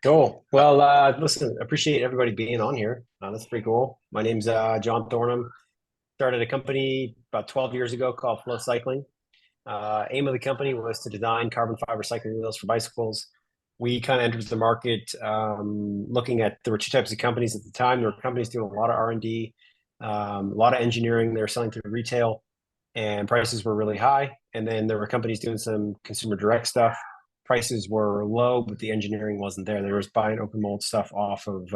Cool. Well, listen, appreciate everybody being on here. That's pretty cool. My name's Jon Thornham. Started a company about 12 years ago called Flow Cycling. Aim of the company was to design carbon fiber cycling wheels for bicycles. We kind of entered the market looking at there were two types of companies at the time. There were companies doing a lot of R&D, a lot of engineering. They were selling through retail, and prices were really high. And then there were companies doing some consumer direct stuff. Prices were low, but the engineering wasn't there. They were just buying open mold stuff off of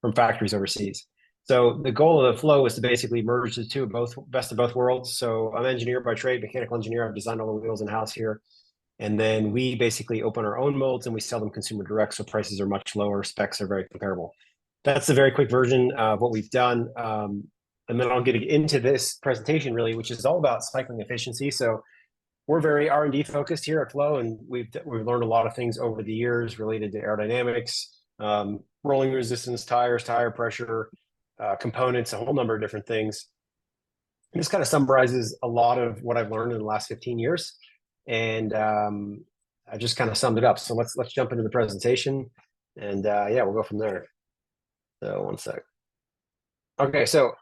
from factories overseas. So the goal of the flow is to basically merge the two, both best of both worlds. So I'm an engineer by trade, mechanical engineer. I've designed all the wheels in house here, and then we basically open our own molds and we sell them consumer direct. So prices are much lower, specs are very comparable. That's a very quick version of what we've done. And then I'll get into this presentation really, which is all about cycling efficiency. So we're very R&D focused here at Flow, and we've learned a lot of things over the years related to aerodynamics, rolling resistance, tires, tire pressure, components, a whole number of different things. And this kind of summarizes a lot of what I've learned in the last 15 years, and I just kind of summed it up. So let's jump into the presentation, and yeah, we'll go from there. So one sec. Okay, so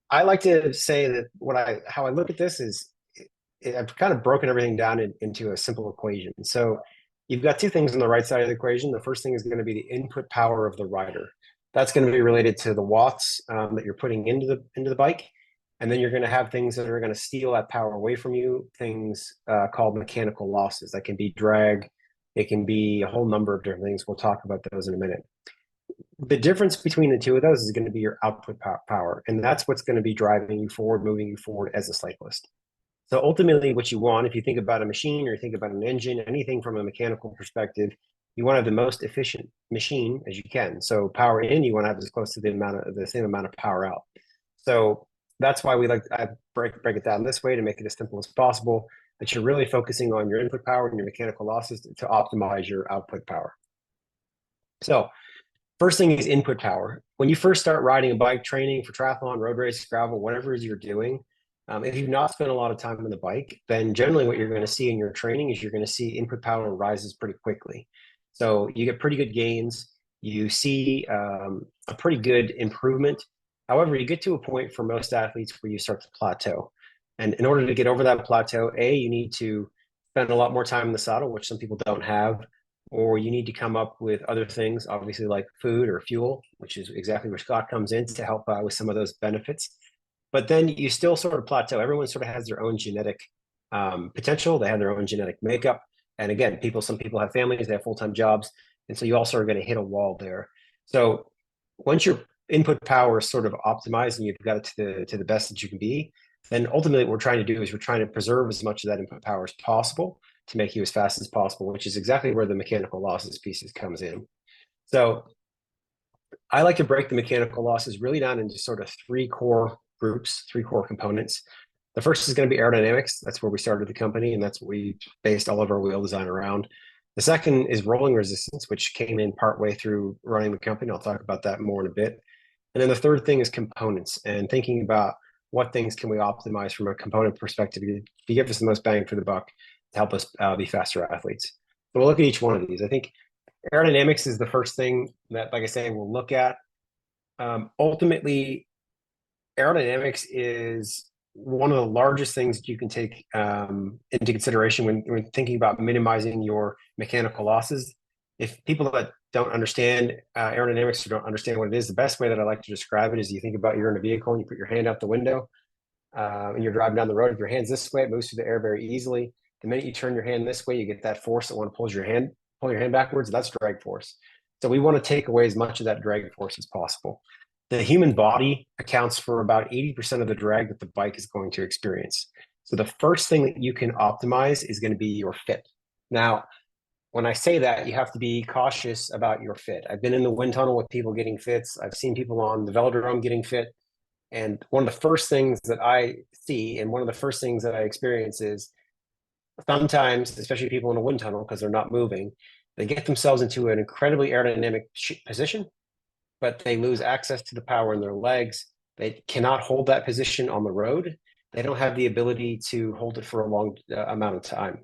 I like to say that how I look at this is I've kind of broken everything down into a simple equation. So you've got two things on the right side of the equation. The first thing is going to be the input power of the rider. That's going to be related to the watts that you're putting into the bike. And then you're going to have things that are going to steal that power away from you, things called mechanical losses. That can be drag. It can be a whole number of different things. We'll talk about those in a minute. The difference between the two of those is going to be your output power. And that's what's going to be driving you forward, moving you forward as a cyclist. So ultimately, what you want, if you think about a machine or you think about an engine, anything from a mechanical perspective, you want to have the most efficient machine as you can. So power in, you want to have as close to the same amount of power out. So that's why I break it down this way to make it as simple as possible. That you're really focusing on your input power and your mechanical losses to optimize your output power. So first thing is input power. When you first start riding a bike, training for triathlon, road race, gravel, whatever it is you're doing, if you've not spent a lot of time on the bike, then generally what you're going to see in your training is you're going to see input power rises pretty quickly. So you get pretty good gains. You see a pretty good improvement. However, you get to a point for most athletes where you start to plateau. And in order to get over that plateau, you need to spend a lot more time in the saddle, which some people don't have, or you need to come up with other things, obviously like food or fuel, which is exactly where Scott comes in to help with some of those benefits. But then you still sort of plateau. Everyone sort of has their own genetic potential. They have their own genetic makeup. And again, some people have families, they have full-time jobs. And so you also are going to hit a wall there. So once your input power is sort of optimized and you've got it to the best that you can be, then ultimately what we're trying to do is we're trying to preserve as much of that input power as possible to make you as fast as possible, which is exactly where the mechanical losses pieces comes in. So I like to break the mechanical losses really down into sort of three core groups, three core components. The first is going to be aerodynamics. That's where we started the company, and that's what we based all of our wheel design around. The second is rolling resistance, which came in partway through running the company. I'll talk about that more in a bit. And then the third thing is components and thinking about what things can we optimize from a component perspective to give us the most bang for the buck to help us be faster athletes. So we'll look at each one of these. I think aerodynamics is the first thing that, like I say, we'll look at. Ultimately, aerodynamics is one of the largest things that you can take into consideration when thinking about minimizing your mechanical losses. If people that don't understand aerodynamics or don't understand what it is, the best way that I like to describe it is you think about you're in a vehicle and you put your hand out the window and you're driving down the road. If your hand's this way, it moves through the air very easily. The minute you turn your hand this way, you get that force that want to pull your hand backwards. That's drag force. So we want to take away as much of that drag force as possible. The human body accounts for about 80% of the drag that the bike is going to experience. So the first thing that you can optimize is going to be your fit. Now, when I say that, you have to be cautious about your fit. I've been in the wind tunnel with people getting fits. I've seen people on the velodrome getting fit. And one of the first things that I see and one of the first things that I experience is sometimes, especially people in a wind tunnel, because they're not moving, they get themselves into an incredibly aerodynamic position, but they lose access to the power in their legs. They cannot hold that position on the road. They don't have the ability to hold it for a long amount of time.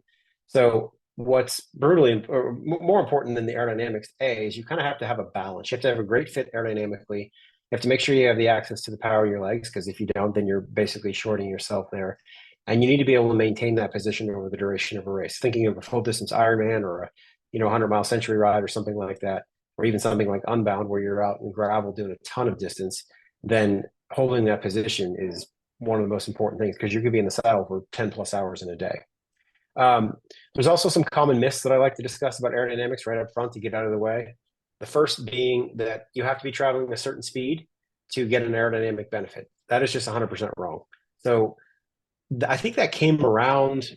So what's brutally or more important than the aerodynamics, A, is you kind of have to have a balance. You have to have a great fit aerodynamically. You have to make sure you have the access to the power in your legs, because if you don't, then you're basically shorting yourself there. And you need to be able to maintain that position over the duration of a race. Thinking of a full distance Ironman or a 100-mile century ride or something like that, or even something like Unbound where you're out in gravel doing a ton of distance, then holding that position is one of the most important things, because you're going to be in the saddle for 10 plus hours in a day. There's also some common myths that I like to discuss about aerodynamics right up front to get out of the way. The first being that you have to be traveling a certain speed to get an aerodynamic benefit. That is just 100% wrong. So I think that came around.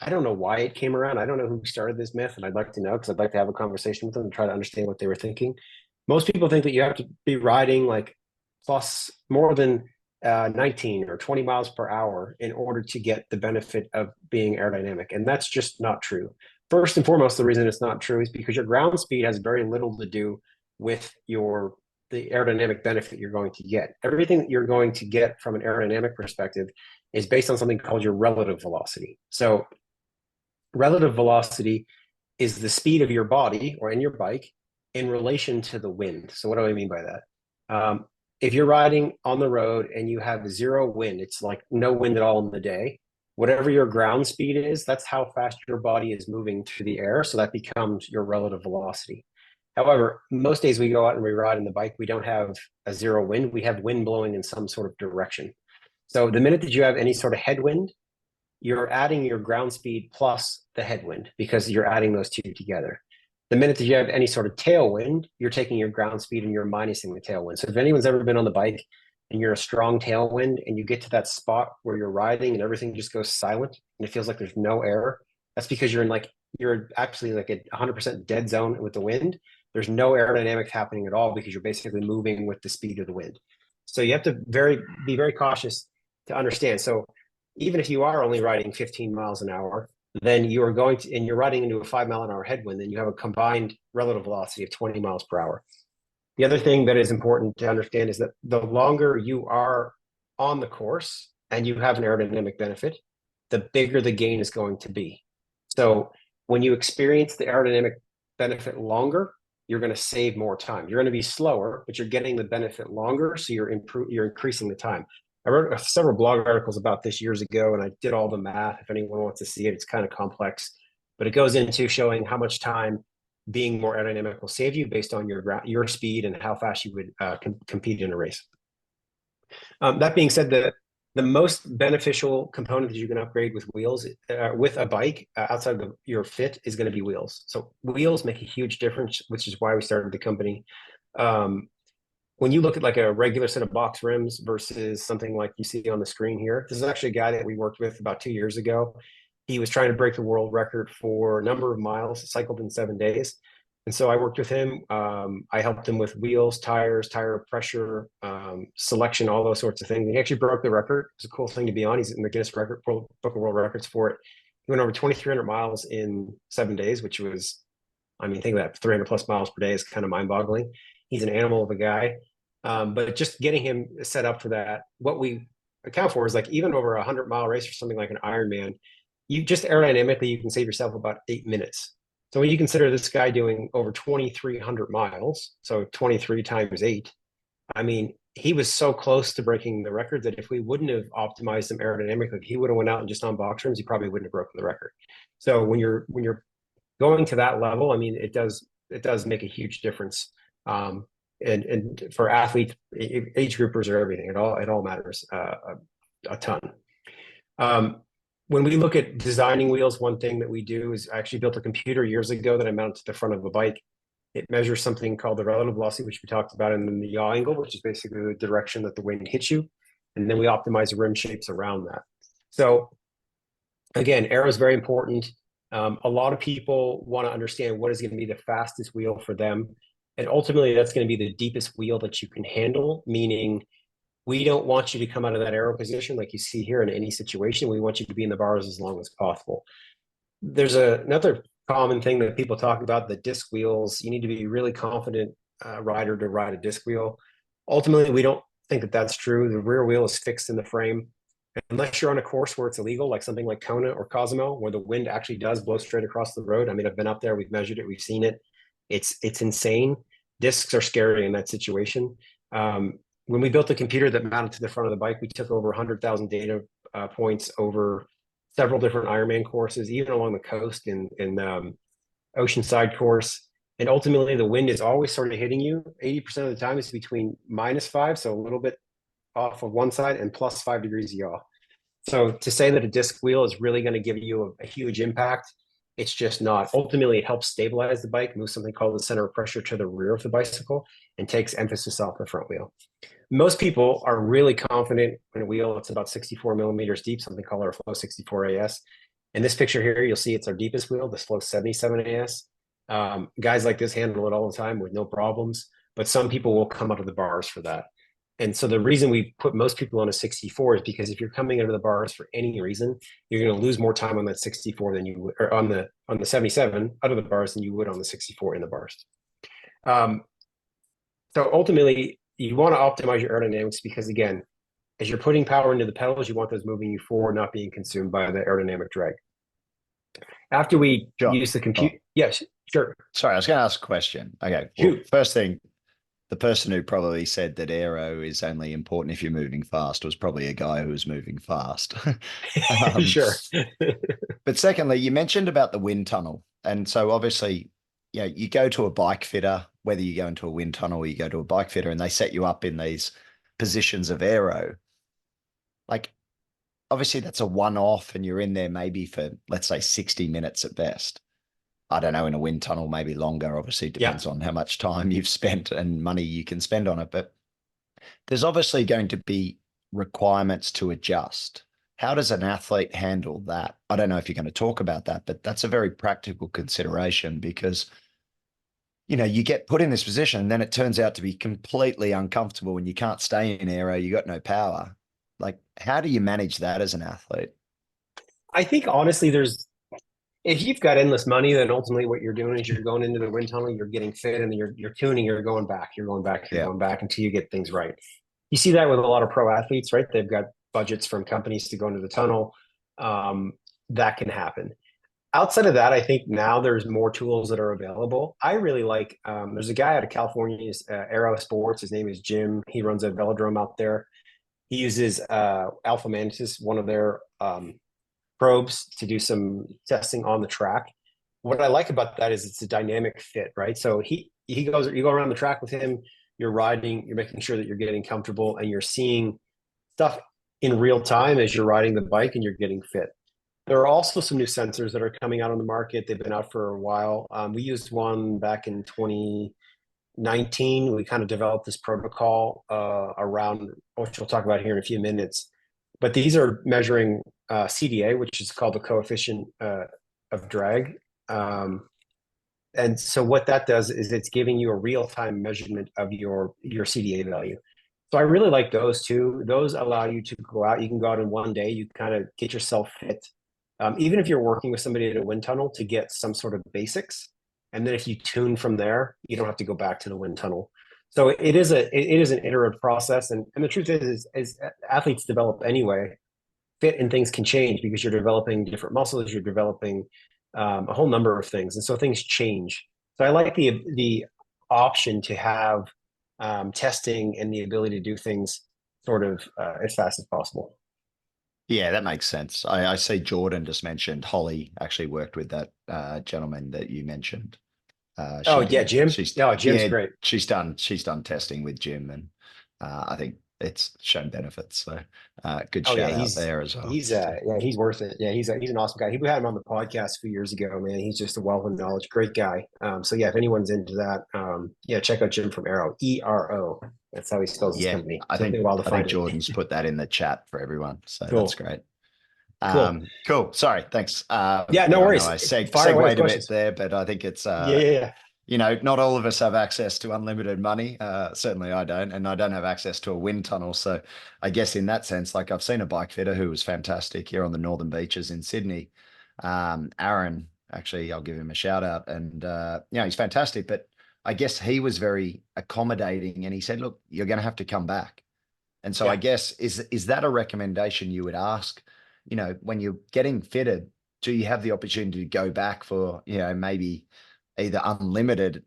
I don't know why it came around. I don't know who started this myth, and I'd like to know, because I'd like to have a conversation with them and try to understand what they were thinking. Most people think that you have to be riding like plus more than 19 or 20 miles per hour in order to get the benefit of being aerodynamic. And that's just not true. First and foremost, the reason it's not true is because your ground speed has very little to do with the aerodynamic benefit you're going to get. Everything that you're going to get from an aerodynamic perspective is based on something called your relative velocity. So relative velocity is the speed of your body or in your bike in relation to the wind. So what do I mean by that? If you're riding on the road and you have zero wind, it's like no wind at all in the day, whatever your ground speed is, that's how fast your body is moving through the air. So that becomes your relative velocity. However, most days we go out and we ride on the bike, we don't have a zero wind. We have wind blowing in some sort of direction. So the minute that you have any sort of headwind, you're adding your ground speed plus the headwind, because you're adding those two together. The minute that you have any sort of tailwind, you're taking your ground speed and you're minusing the tailwind. So if anyone's ever been on the bike and you're a strong tailwind and you get to that spot where you're riding and everything just goes silent and it feels like there's no air, that's because you're actually like a 100% dead zone with the wind. There's no aerodynamics happening at all, because you're basically moving with the speed of the wind. So you have to be very cautious to understand. So even if you are only riding 15 miles an hour, then you are going to, and you're riding into a 5-mile-an-hour headwind, then you have a combined relative velocity of 20 miles per hour. The other thing that is important to understand is that the longer you are on the course and you have an aerodynamic benefit, the bigger the gain is going to be. So when you experience the aerodynamic benefit longer, you're going to save more time. You're going to be slower, but you're getting the benefit longer, so you're increasing the time. I wrote several blog articles about this years ago, and I did all the math. If anyone wants to see it, it's kind of complex, but it goes into showing how much time being more aerodynamic will save you based on your speed and how fast you would compete in a race. That being said, the most beneficial component that you can upgrade with wheels, with a bike outside of your fit, is going to be wheels. So wheels make a huge difference, which is why we started the company. When you look at like a regular set of box rims versus something like you see on the screen here, this is actually a guy that we worked with about 2 years ago. He was trying to break the world record for a number of miles, cycled in 7 days. And so I worked with him. I helped him with wheels, tires, tire pressure, selection, all those sorts of things. He actually broke the record. It's a cool thing to be on. He's in the Guinness Book of World Records for it. He went over 2,300 miles in 7 days, which was, I mean, think of that, 300 plus miles per day is kind of mind boggling. He's an animal of a guy. But just getting him set up for that, what we account for is like even over a 100-mile race or something like an Ironman, you just aerodynamically, you can save yourself about 8 minutes. So when you consider this guy doing over 2,300 miles, so 23 times 8, I mean, he was so close to breaking the record that if we wouldn't have optimized him aerodynamically, he would have went out and just on box rims, he probably wouldn't have broken the record. So when you're going to that level, I mean, it does make a huge difference. And for athletes, age groupers or everything, it all matters a ton. When we look at designing wheels, one thing that we do is I actually built a computer years ago that I mounted to the front of a bike. It measures something called the relative velocity, which we talked about, and then the yaw angle, which is basically the direction that the wind hits you. And then we optimize the rim shapes around that. So again, aero is very important. A lot of people want to understand what is going to be the fastest wheel for them. And ultimately, that's going to be the deepest wheel that you can handle, meaning we don't want you to come out of that aero position like you see here in any situation. We want you to be in the bars as long as possible. There's another common thing that people talk about, the disc wheels. You need to be a really confident rider to ride a disc wheel. Ultimately, we don't think that that's true. The rear wheel is fixed in the frame. unless you're on a course where it's illegal, like something like Kona or Cozumel, where the wind actually does blow straight across the road. I mean, I've been up there, we've measured it, we've seen it. It's insane. Discs are scary in that situation. When we built a computer that mounted to the front of the bike, we took over 100,000 data points over several different Ironman courses, even along the coast in Oceanside course. And ultimately, the wind is always sort of hitting you. 80% of the time, it's between -5, so a little bit off of one side, and +5 degrees yaw. So to say that a disc wheel is really going to give you a huge impact, it's just not. Ultimately, it helps stabilize the bike, move something called the center of pressure to the rear of the bicycle, and takes emphasis off the front wheel. Most people are really confident in a wheel that's about 64 millimeters deep, something called our Flow 64 AS. In this picture here, you'll see it's our deepest wheel, the Flow 77 AS. Guys like this handle it all the time with no problems, but some people will come out of the bars for that. And so the reason we put most people on a 64 is because if you're coming out of the bars for any reason, you're going to lose more time on that 64 than you would, or on the 77 out of the bars than you would on the 64 in the bars. So ultimately, you want to optimize your aerodynamics because, again, as you're putting power into the pedals, you want those moving you forward, not being consumed by the aerodynamic drag. After we John, use the compute, yes, sure. sorry, I was going to ask a question. Okay, well, first thing, the person who probably said that aero is only important if you're moving fast was probably a guy who was moving fast. um, Sure. but secondly, you mentioned about the wind tunnel. And so obviously, you go to a bike fitter, whether you go into a wind tunnel or you go to a bike fitter and they set you up in these positions of aero. Like, obviously that's a one-off and you're in there maybe for, let's say, 60 minutes at best. I don't know, in a wind tunnel, maybe longer. Obviously, it Yeah. depends on how much time you've spent and money you can spend on it. But there's obviously going to be requirements to adjust. How does an athlete handle that? I don't know if you're going to talk about that, but that's a very practical consideration because, you get put in this position and then it turns out to be completely uncomfortable when you can't stay in aero, you got no power. Like, how do you manage that as an athlete? I think honestly, if you've got endless money, then ultimately what you're doing is you're going into the wind tunnel, you're getting fit, and you're tuning, you're going back, you're going back, you're Yeah. going back until you get things right. You see that with a lot of pro athletes, right? They've got budgets from companies to go into the tunnel. That can happen. Outside of that, I think now there's more tools that are available. I really like, there's a guy out of California, Aero Sports. His name is Jim. He runs a velodrome out there. He uses Alpha Mantis, one of their probes, to do some testing on the track. What I like about that is it's a dynamic fit, right? So you go around the track with him, you're riding, you're making sure that you're getting comfortable and you're seeing stuff in real time as you're riding the bike and you're getting fit. There are also some new sensors that are coming out on the market. They've been out for a while. We used one back in 2019. We kind of developed this protocol around, which we'll talk about here in a few minutes. But these are measuring CDA, which is called the coefficient of drag. And so what that does is it's giving you a real-time measurement of your CDA value. So I really like those two. Those allow you to go out. You can go out in one day. You kind of get yourself fit. Even if you're working with somebody at a wind tunnel to get some sort of basics. And then if you tune from there, you don't have to go back to the wind tunnel. So it is an iterative process. And the truth is athletes develop anyway, fit and things can change because you're developing different muscles, you're developing a whole number of things. And so things change. So I like the option to have testing and the ability to do things sort of as fast as possible. Yeah, that makes sense. I see Jordan just mentioned Holly actually worked with that gentleman that you mentioned. Oh She yeah, did. Jim. No, Jim's Yeah, great. she's done testing with Jim, and I think it's shown benefits. So good Oh yeah, shout out there as well. he's worth it. Yeah, he's an awesome guy. We had him on the podcast a few years ago, man. He's just a wealth of knowledge, great guy. So yeah, if anyone's into that, yeah, check out Jim from Aero, ERO. That's how he spells his Yeah, company. I Took me think a while to I think find it. Jordan's put that in the chat for everyone. So that's Cool, great. cool. Cool. Sorry. Thanks. Yeah, no Yeah, I know worries. I Fire away with segued a bit questions. there, but I think it's Yeah. not all of us have access to unlimited money. Certainly I don't, and I don't have access to a wind tunnel. So I guess in that sense, like I've seen a bike fitter who was fantastic here on the Northern Beaches in Sydney. Aaron, actually, I'll give him a shout out. And he's fantastic. But I guess he was very accommodating and he said, look, you're going to have to come back. And so I Yeah. guess is that a recommendation you would ask, when you're getting fitted, do you have the opportunity to go back for, maybe either unlimited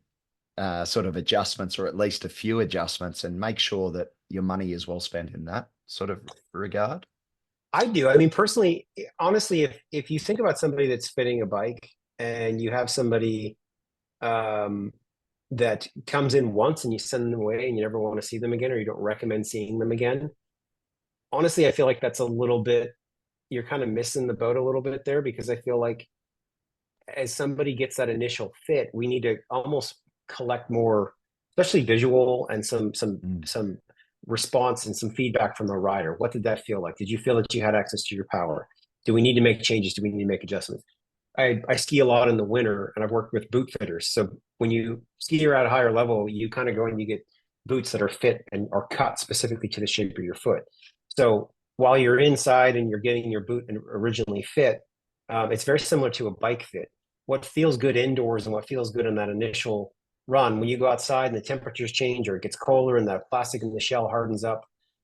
sort of adjustments or at least a few adjustments and make sure that your money is well spent in that sort of regard? I do. I mean, personally, honestly, if you think about somebody that's fitting a bike and you have somebody um, that comes in once and you send them away and you never want to see them again, or you don't recommend seeing them again, honestly, I feel like that's a little bit, you're kind of missing the boat a little bit there, because I feel like as somebody gets that initial fit, we need to almost collect more, especially visual and Mm. some response and some feedback from the rider. What did that feel like? Did you feel that you had access to your power? Do we need to make changes? Do we need to make adjustments? I ski a lot in the winter, and I've worked with boot fitters. So when you ski at a higher level, you kind of go and you get boots that are fit and are cut specifically to the shape of your foot. So while you're inside and you're getting your boot originally fit, it's very similar to a bike fit. What feels good indoors and what feels good in that initial run, when you go outside and the temperatures change or it gets colder and the plastic in the shell hardens up,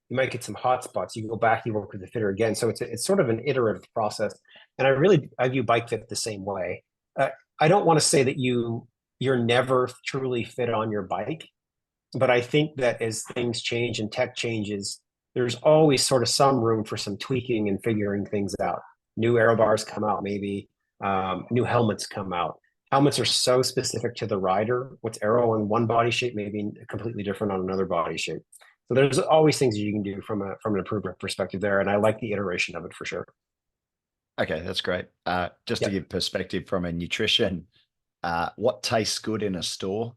you might get some hot spots. You go back, you work with the fitter again. So it's sort of an iterative process. And I view bike fit the same way. Uh, I don't want to say that you're never truly fit on your bike, but I think that as things change and tech changes, there's always sort of some room for some tweaking and figuring things out. New aero bars come out, maybe new helmets come out. Helmets are so specific to the rider. What's aero on one body shape may be completely different on another body shape. So there's always things you can do from an improvement perspective there, and I like the iteration of it for sure. Okay, that's great. Just to Yep. give perspective from a nutrition, what tastes good in a store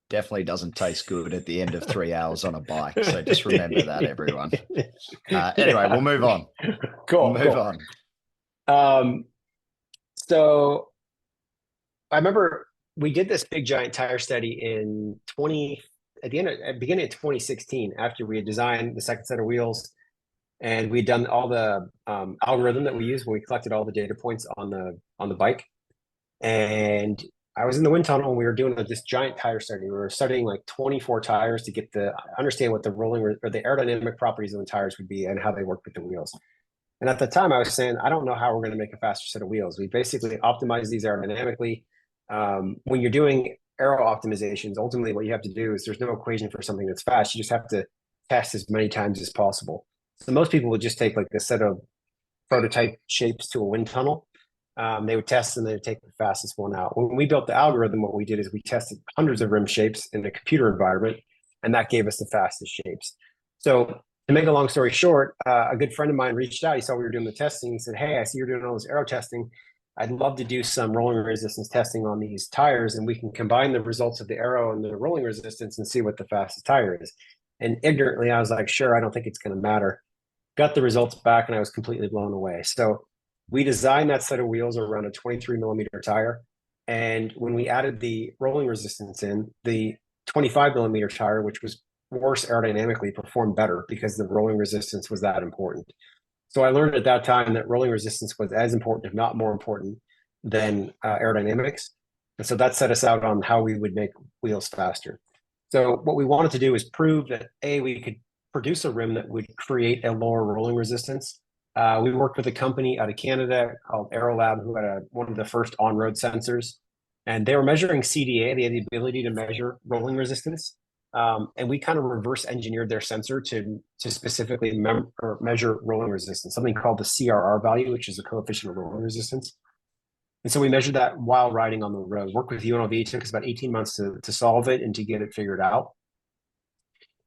definitely doesn't taste good at the end of 3 hours on a bike. So just remember that, everyone. Anyway, we'll Yeah. move on. Cool, Move cool. on. Um, so I remember we did this big giant tire study in 20 at the end of, at beginning of 2016, after we had designed the second set of wheels and we'd done all the algorithm that we used when we collected all the data points on the bike. And I was in the wind tunnel and we were doing this giant tire study. We were studying like 24 tires to get the understand what the rolling or the aerodynamic properties of the tires would be and how they work with the wheels. And at the time, I was saying, I don't know how we're going to make a faster set of wheels. We basically optimize these aerodynamically. When you're doing aero optimizations, ultimately what you have to do is there's no equation for something that's fast. You just have to test as many times as possible. So most people would just take like a set of prototype shapes to a wind tunnel. They would test and they would take the fastest one out. When we built the algorithm, what we did is we tested hundreds of rim shapes in a computer environment, and that gave us the fastest shapes. So to make a long story short, a good friend of mine reached out. He saw we were doing the testing. He said, "Hey, I see you're doing all this aero testing. I'd love to do some rolling resistance testing on these tires, and we can combine the results of the aero and the rolling resistance and see what the fastest tire is." And ignorantly, I was like, "Sure, I don't think it's going to matter." Got the results back, and I was completely blown away. So we designed that set of wheels around a 23 millimeter tire. And when we added the rolling resistance in, the 25 millimeter tire, which was worse aerodynamically, performed better because the rolling resistance was that important. So I learned at that time that rolling resistance was as important, if not more important, than aerodynamics. And so that set us out on how we would make wheels faster. So what we wanted to do is prove that we could produce a rim that would create a lower rolling resistance. We worked with a company out of Canada called Aerolab, who had one of the first on-road sensors, and they were measuring CDA. They had the ability to measure rolling resistance, and we kind of reverse engineered their sensor to specifically measure rolling resistance, something called the CRR value, which is the coefficient of rolling resistance. And so we measured that while riding on the road. Worked with UNLV. It took us about 18 months to solve it and to get it figured out.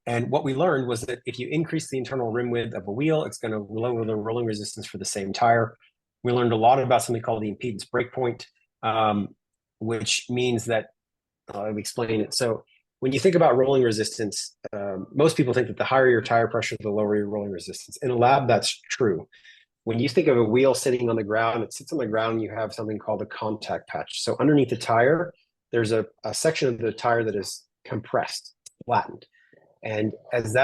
And what we learned was that if you increase the internal rim width of a wheel, it's going to lower the rolling resistance for the same tire. We learned a lot about something called the impedance breakpoint, which means that, let me explain it. So when you think about rolling resistance, most people think that the higher your tire pressure, the lower your rolling resistance. In a lab, that's true. When you think of a wheel sitting on the ground, it sits on the ground, and you have something called a contact patch. So underneath the tire, there's a section of the tire that is compressed, flattened. And as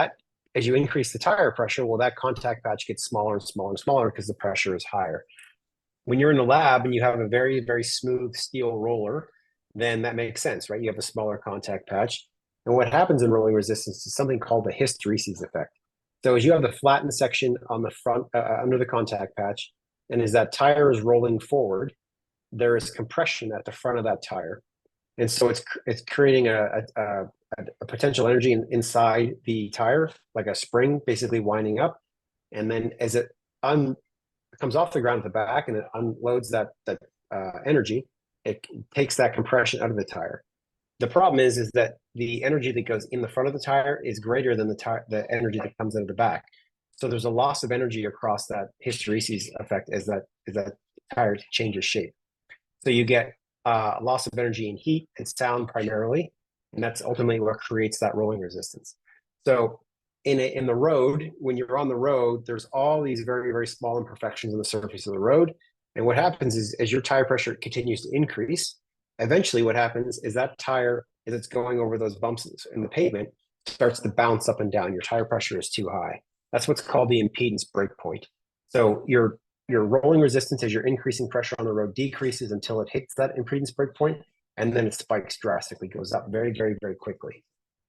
you increase the tire pressure, well, that contact patch gets smaller and smaller and smaller because the pressure is higher. When you're in the lab and you have a very, very smooth steel roller, then that makes sense, right? You have a smaller contact patch. And what happens in rolling resistance is something called the hysteresis effect. So as you have the flattened section on the front under the contact patch, and as that tire is rolling forward, there is compression at the front of that tire, and so it's creating a potential energy inside the tire, like a spring, basically winding up, and then as it comes off the ground at the back and it unloads that energy, it takes that compression out of the tire. The problem is that the energy that goes in the front of the tire is greater than the energy that comes out of the back. So there's a loss of energy across that hysteresis effect as that tire changes shape. So you get loss of energy in heat and sound primarily, and that's ultimately what creates that rolling resistance. So in the road, when you're on the road, there's all these very, very small imperfections on the surface of the road. And what happens is as your tire pressure continues to increase, eventually what happens is that tire, as it's going over those bumps in the pavement, starts to bounce up and down. Your tire pressure is too high. That's what's called the impedance break point. So your rolling resistance as you're increasing pressure on the road decreases until it hits that impedance break point, and then it spikes drastically, goes up very, very, very quickly.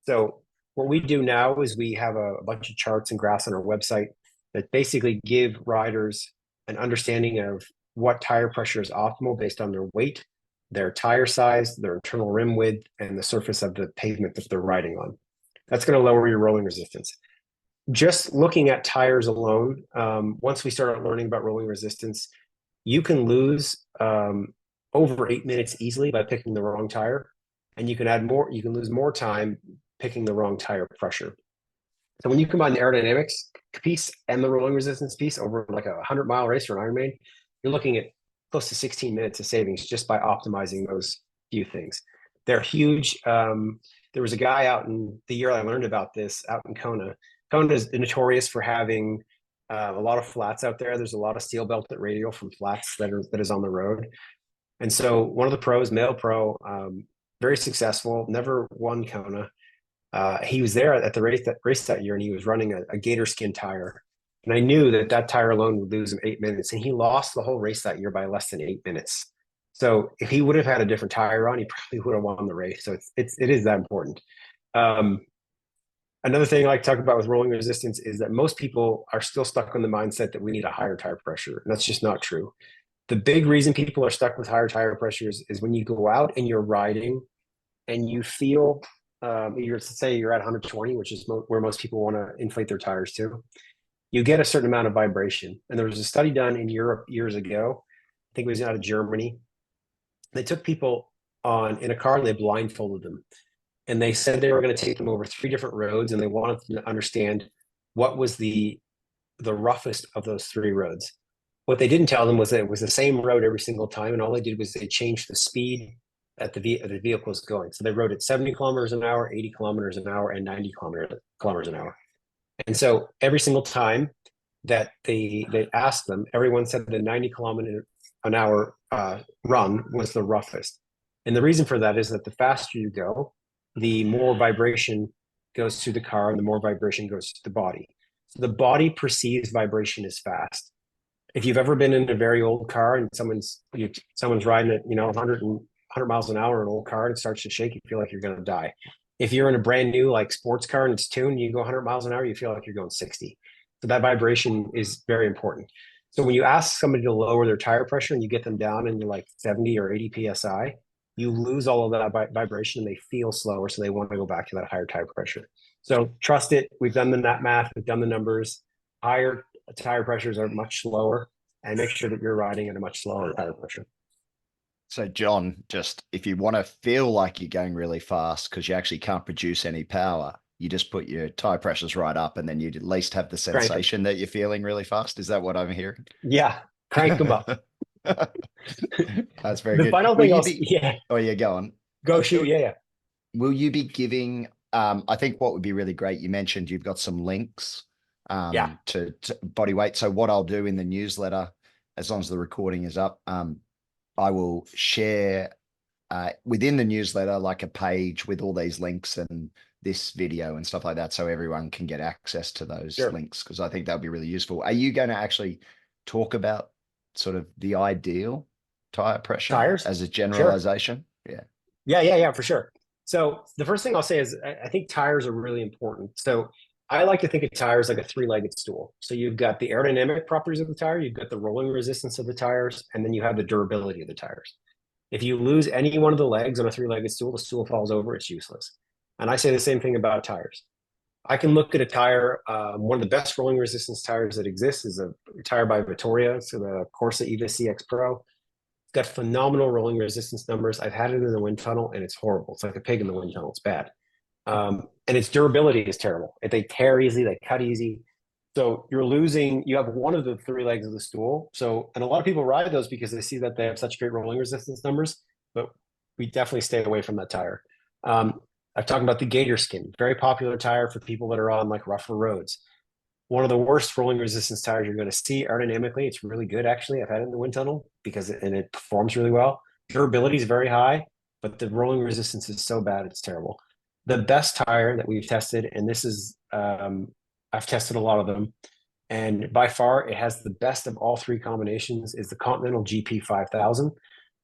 So what we do now is we have a bunch of charts and graphs on our website that basically give riders an understanding of what tire pressure is optimal based on their weight, their tire size, their internal rim width, and the surface of the pavement that they're riding on. That's going to lower your rolling resistance. Just looking at tires alone, once we start learning about rolling resistance, you can lose over 8 minutes easily by picking the wrong tire, and you can lose more time picking the wrong tire pressure. So when you combine the aerodynamics piece and the rolling resistance piece over like a 100-mile race or an Ironman, you're looking at close to 16 minutes of savings just by optimizing those few things. They're huge. There was a guy out in the year I learned about this out in Kona. Kona is notorious for having a lot of flats out there. There's a lot of steel belted radial from flats that is on the road. And so one of the pros, male pro, very successful, never won Kona. He was there at the race that year, and he was running a gator skin tire. And I knew that tire alone would lose him 8 minutes, and he lost the whole race that year by less than 8 minutes. So if he would have had a different tire on, he probably would have won the race. So it is that important. Another thing I like to talk about with rolling resistance is that most people are still stuck on the mindset that we need a higher tire pressure, and that's just not true. The big reason people are stuck with higher tire pressures is when you go out and you're riding and you feel say you're at 120, which is where most people want to inflate their tires to, you get a certain amount of vibration. And there was a study done in Europe years ago, I think it was out of Germany. They took people in a car and they blindfolded them. And they said they were going to take them over 3 different roads, and they wanted them to understand what was the roughest of those 3 roads. What they didn't tell them was that it was the same road every single time, and all they did was they changed the speed that the vehicle was going. So they rode at 70 kilometers an hour, 80 kilometers an hour, and 90 kilometers an hour. And so every single time that they asked them, everyone said the 90 kilometer an hour run was the roughest. And the reason for that is that the faster you go, the more vibration goes through the car and the more vibration goes to the body. So the body perceives vibration as fast. If you've ever been in a very old car and someone's riding at 100 miles an hour in an old car and it starts to shake, you feel like you're going to die. If you're in a brand new like sports car and it's tuned, you go 100 miles an hour, you feel like you're going 60. So that vibration is very important. So when you ask somebody to lower their tire pressure and you get them down into like 70 or 80 psi, you lose all of that vibration and they feel slower, so they want to go back to that higher tire pressure. So trust it. We've done the math. We've done the numbers. Higher tire pressures are much slower, and make sure that you're riding at a much slower tire pressure. So John, just if you want to feel like you're going really fast because you actually can't produce any power, you just put your tire pressures right up, and then you'd at least have the sensation that you're feeling really fast. Is that what I'm hearing? Yeah, crank them up. That's very the good. final thing Oh yeah, go on. Go shoot. Yeah. Will you be giving, I think what would be really great, you mentioned you've got some links to body weight. So what I'll do in the newsletter, as long as the recording is up, I will share within the newsletter like a page with all these links and this video and stuff like that, so everyone can get access to those links, because I think that'll be really useful. Are you going to actually talk about sort of the ideal tire pressure tires as a generalization? Sure. Yeah, for sure. So the first thing I'll say is I think tires are really important. So I like to think of tires like a three-legged stool. So you've got the aerodynamic properties of the tire, you've got the rolling resistance of the tires, and then you have the durability of the tires. If you lose any one of the legs on a three-legged stool, the stool falls over, it's useless. And I say the same thing about tires. I can look at a tire. One of the best rolling resistance tires that exists is a tire by Vittoria, so the Corsa Eva CX Pro. It's got phenomenal rolling resistance numbers. I've had it in the wind tunnel, and it's horrible. It's like a pig in the wind tunnel. It's bad. And its durability is terrible. They tear easily, they cut easy. So you're losing, you have one of the three legs of the stool. So, and a lot of people ride those because they see that they have such great rolling resistance numbers, but we definitely stay away from that tire. I've talked about the Gator Skin, very popular tire for people that are on like rougher roads. One of the worst rolling resistance tires you're going to see aerodynamically. It's really good, actually. I've had it in the wind tunnel because it performs really well. Durability is very high, but the rolling resistance is so bad, it's terrible. The best tire that we've tested, and this is, I've tested a lot of them, and by far it has the best of all three combinations, is the Continental GP 5000.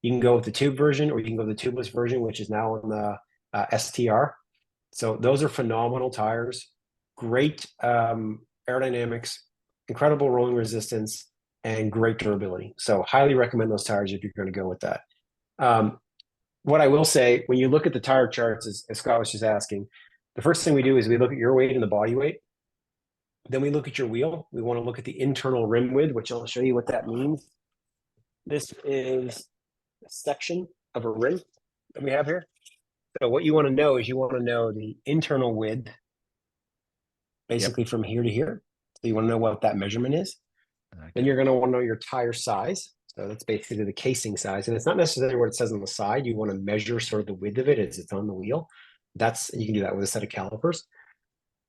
You can go with the tube version, or you can go with the tubeless version, which is now on the STR. So those are phenomenal tires, great aerodynamics, incredible rolling resistance, and great durability. So highly recommend those tires if you're going to go with that. What I will say, when you look at the tire charts, as Scott was just asking, the first thing we do is we look at your weight and the body weight. Then we look at your wheel. We want to look at the internal rim width, which I'll show you what that means. This is a section of a rim that we have here. So what you want to know is you want to know the internal width, basically from here to here. So you want to know what that measurement is. Okay. Then you're going to want to know your tire size. So that's basically the casing size. And it's not necessarily what it says on the side. You want to measure sort of the width of it as it's on the wheel. You can do that with a set of calipers.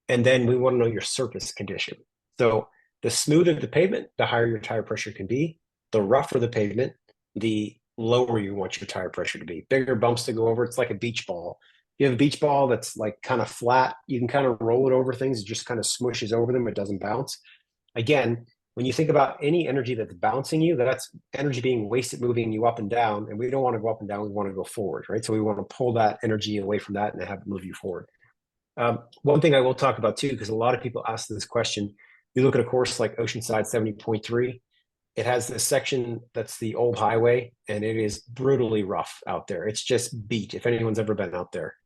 And then we want to know your surface condition. So the smoother the pavement, the higher your tire pressure can be. The rougher the pavement, the lower you want your tire pressure to be. Bigger bumps to go over. It's like a beach ball. You have a beach ball that's like kind of flat. You can kind of roll it over things. It just kind of smushes over them. It doesn't bounce. Again, when you think about any energy that's bouncing you, that's energy being wasted moving you up and down. And we don't want to go up and down. We want to go forward, right? So we want to pull that energy away from that and have it move you forward. One thing I will talk about too, because a lot of people ask this question, you look at a course like Oceanside 70.3, it has this section that's the old highway, and it is brutally rough out there. It's just beat, if anyone's ever been out there.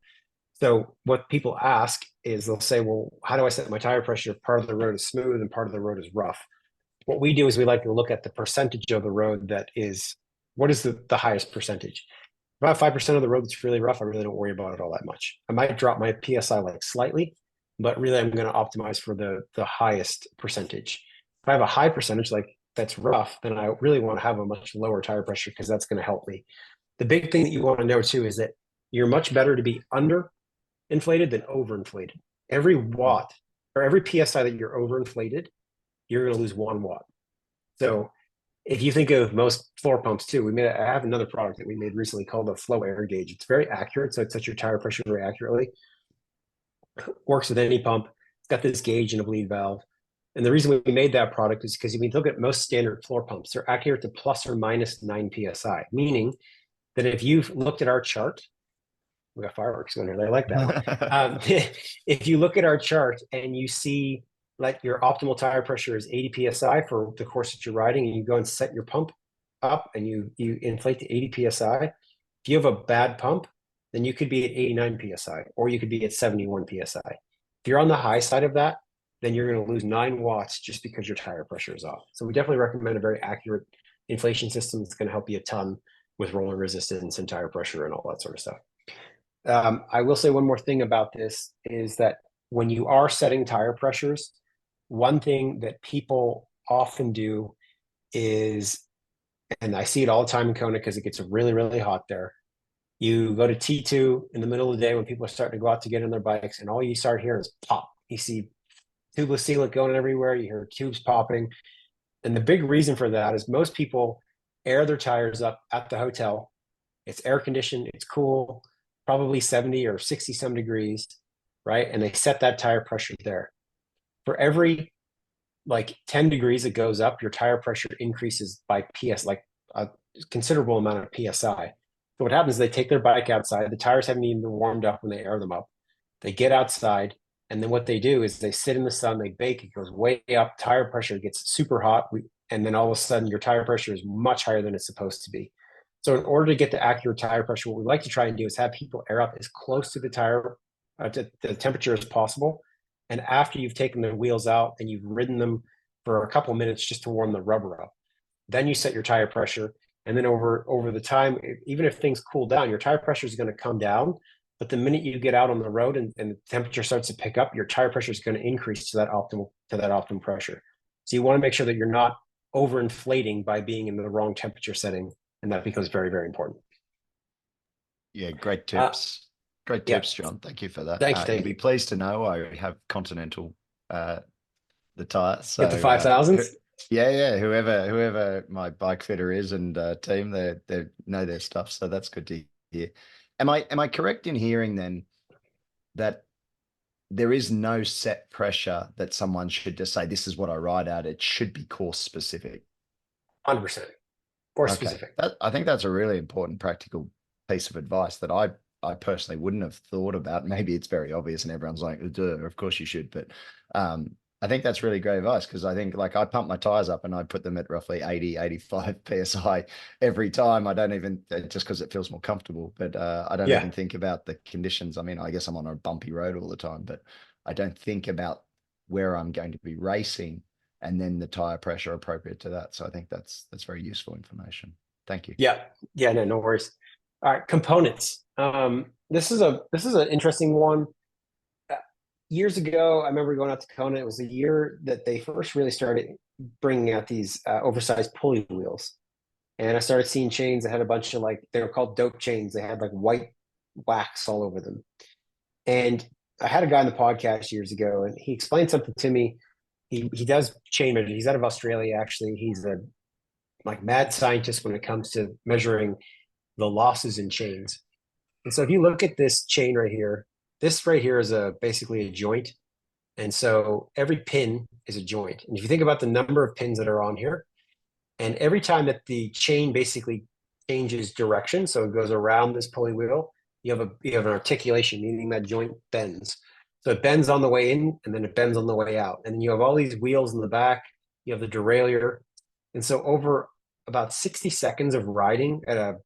So what people ask is they'll say, well, how do I set my tire pressure if part of the road is smooth and part of the road is rough? What we do is we like to look at the percentage of the road that is, what is the highest percentage? About 5% of the road that's really rough, I really don't worry about it all that much. I might drop my PSI like slightly, but really I'm going to optimize for the highest percentage. If I have a high percentage like that's rough, then I really want to have a much lower tire pressure because that's going to help me. The big thing that you want to know too is that you're much better to be under inflated than overinflated. Every watt or every PSI that you're overinflated, you're going to lose 1 watt. So if you think of most floor pumps too, I have another product that we made recently called the flow air gauge. It's very accurate, so it sets your tire pressure very accurately. Works with any pump. It's got this gauge and a bleed valve. And the reason we made that product is because if you look at most standard floor pumps, they're accurate to plus or minus 9 PSI, meaning that if you've looked at our chart, we got fireworks going here. I like that. If you look at our chart and you see like your optimal tire pressure is 80 PSI for the course that you're riding, and you go and set your pump up and you inflate to 80 PSI, if you have a bad pump, then you could be at 89 PSI or you could be at 71 PSI. If you're on the high side of that, then you're going to lose 9 watts just because your tire pressure is off. So we definitely recommend a very accurate inflation system that's going to help you a ton with rolling resistance and tire pressure and all that sort of stuff. I will say one more thing about this is that when you are setting tire pressures, one thing that people often do is, and I see it all the time in Kona because it gets really, really hot there. You go to T2 in the middle of the day when people are starting to go out to get on their bikes, and all you start hearing is pop. You see tubeless sealant going everywhere. You hear tubes popping. And the big reason for that is most people air their tires up at the hotel. It's air conditioned, it's cool, probably 70 or 60 some degrees, right? And they set that tire pressure there. For every like 10 degrees it goes up, your tire pressure increases by like a considerable amount of PSI. So what happens is they take their bike outside. The tires haven't even been warmed up when they air them up. They get outside. And then what they do is they sit in the sun, they bake, it goes way up, tire pressure gets super hot, and then all of a sudden your tire pressure is much higher than it's supposed to be. So in order to get the accurate tire pressure, what we like to try and do is have people air up as close to the tire to the temperature as possible. And after you've taken the wheels out and you've ridden them for a couple of minutes just to warm the rubber up, then you set your tire pressure. And then over the time, even if things cool down, your tire pressure is going to come down. But the minute you get out on the road and the temperature starts to pick up, your tire pressure is going to increase to that optimal pressure. So you want to make sure that you're not overinflating by being in the wrong temperature setting, and that becomes very, very important. Yeah, great Uh, tips. Great yeah, tips, John. Thank you for that. thank you, You'll thank be you. pleased to know I have Continental the tire. Get the So 5000s. yeah, whoever my bike fitter is and team, they know their stuff. So that's good to hear. Am I correct in hearing then that there is no set pressure that someone should just say, this is what I ride at? It should be course specific. 100%. Course Okay. specific. I think that's a really important practical piece of advice that I personally wouldn't have thought about. Maybe it's very obvious and everyone's like, duh, of course you should. But I think that's really great advice, because I think, like, I pump my tires up and I put them at roughly 80, 85 PSI every time. I don't even, just because it feels more comfortable, but I don't Yeah. even think about the conditions. I mean, I guess I'm on a bumpy road all the time, but I don't think about where I'm going to be racing and then the tire pressure appropriate to that. So I think that's very useful information. Thank you. Yeah. Yeah. No, no worries. All right. Components. This is an interesting one. Years ago, I remember going out to Kona. It was the year that they first really started bringing out these oversized pulley wheels. And I started seeing chains that had a bunch of, like, they were called dope chains. They had like white wax all over them. And I had a guy on the podcast years ago, and he explained something to me. He does chain measure. He's out of Australia, actually. He's a like mad scientist when it comes to measuring the losses in chains. And so if you look at this chain right here, this right here is basically a joint. And so every pin is a joint. And if you think about the number of pins that are on here, and every time that the chain basically changes direction, so it goes around this pulley wheel, you have an articulation, meaning that joint bends. So it bends on the way in, and then it bends on the way out. And then you have all these wheels in the back. You have the derailleur. And so over about 60 seconds of riding at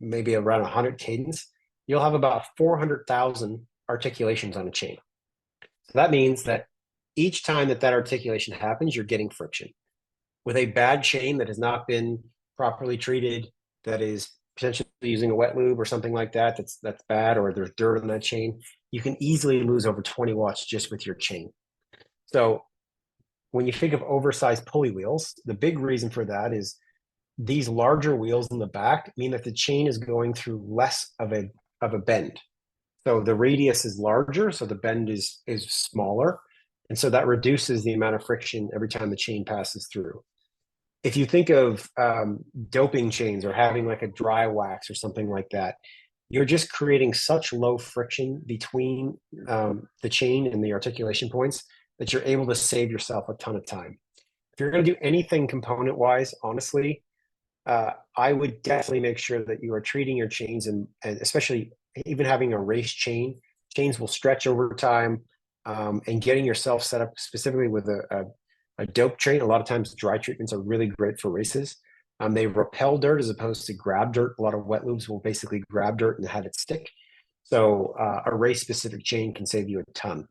maybe around 100 cadence, you'll have about 400,000 articulations on a chain. So that means that each time that articulation happens, you're getting friction. With a bad chain that has not been properly treated, that is potentially using a wet lube or something like that, that's bad, or there's dirt on that chain, you can easily lose over 20 watts just with your chain. So when you think of oversized pulley wheels, the big reason for that is these larger wheels in the back mean that the chain is going through less of a bend. So the radius is larger, so the bend is smaller. And so that reduces the amount of friction every time the chain passes through. If you think of doping chains or having like a dry wax or something like that, you're just creating such low friction between the chain and the articulation points that you're able to save yourself a ton of time. If you're going to do anything component wise, honestly, I would definitely make sure that you are treating your chains, and especially even having a race chain. Chains will stretch over time, and getting yourself set up specifically with a dope chain. A lot of times dry treatments are really great for races. They repel dirt as opposed to grab dirt. A lot of wet lubes will basically grab dirt and have it stick. So a race specific chain can save you a ton.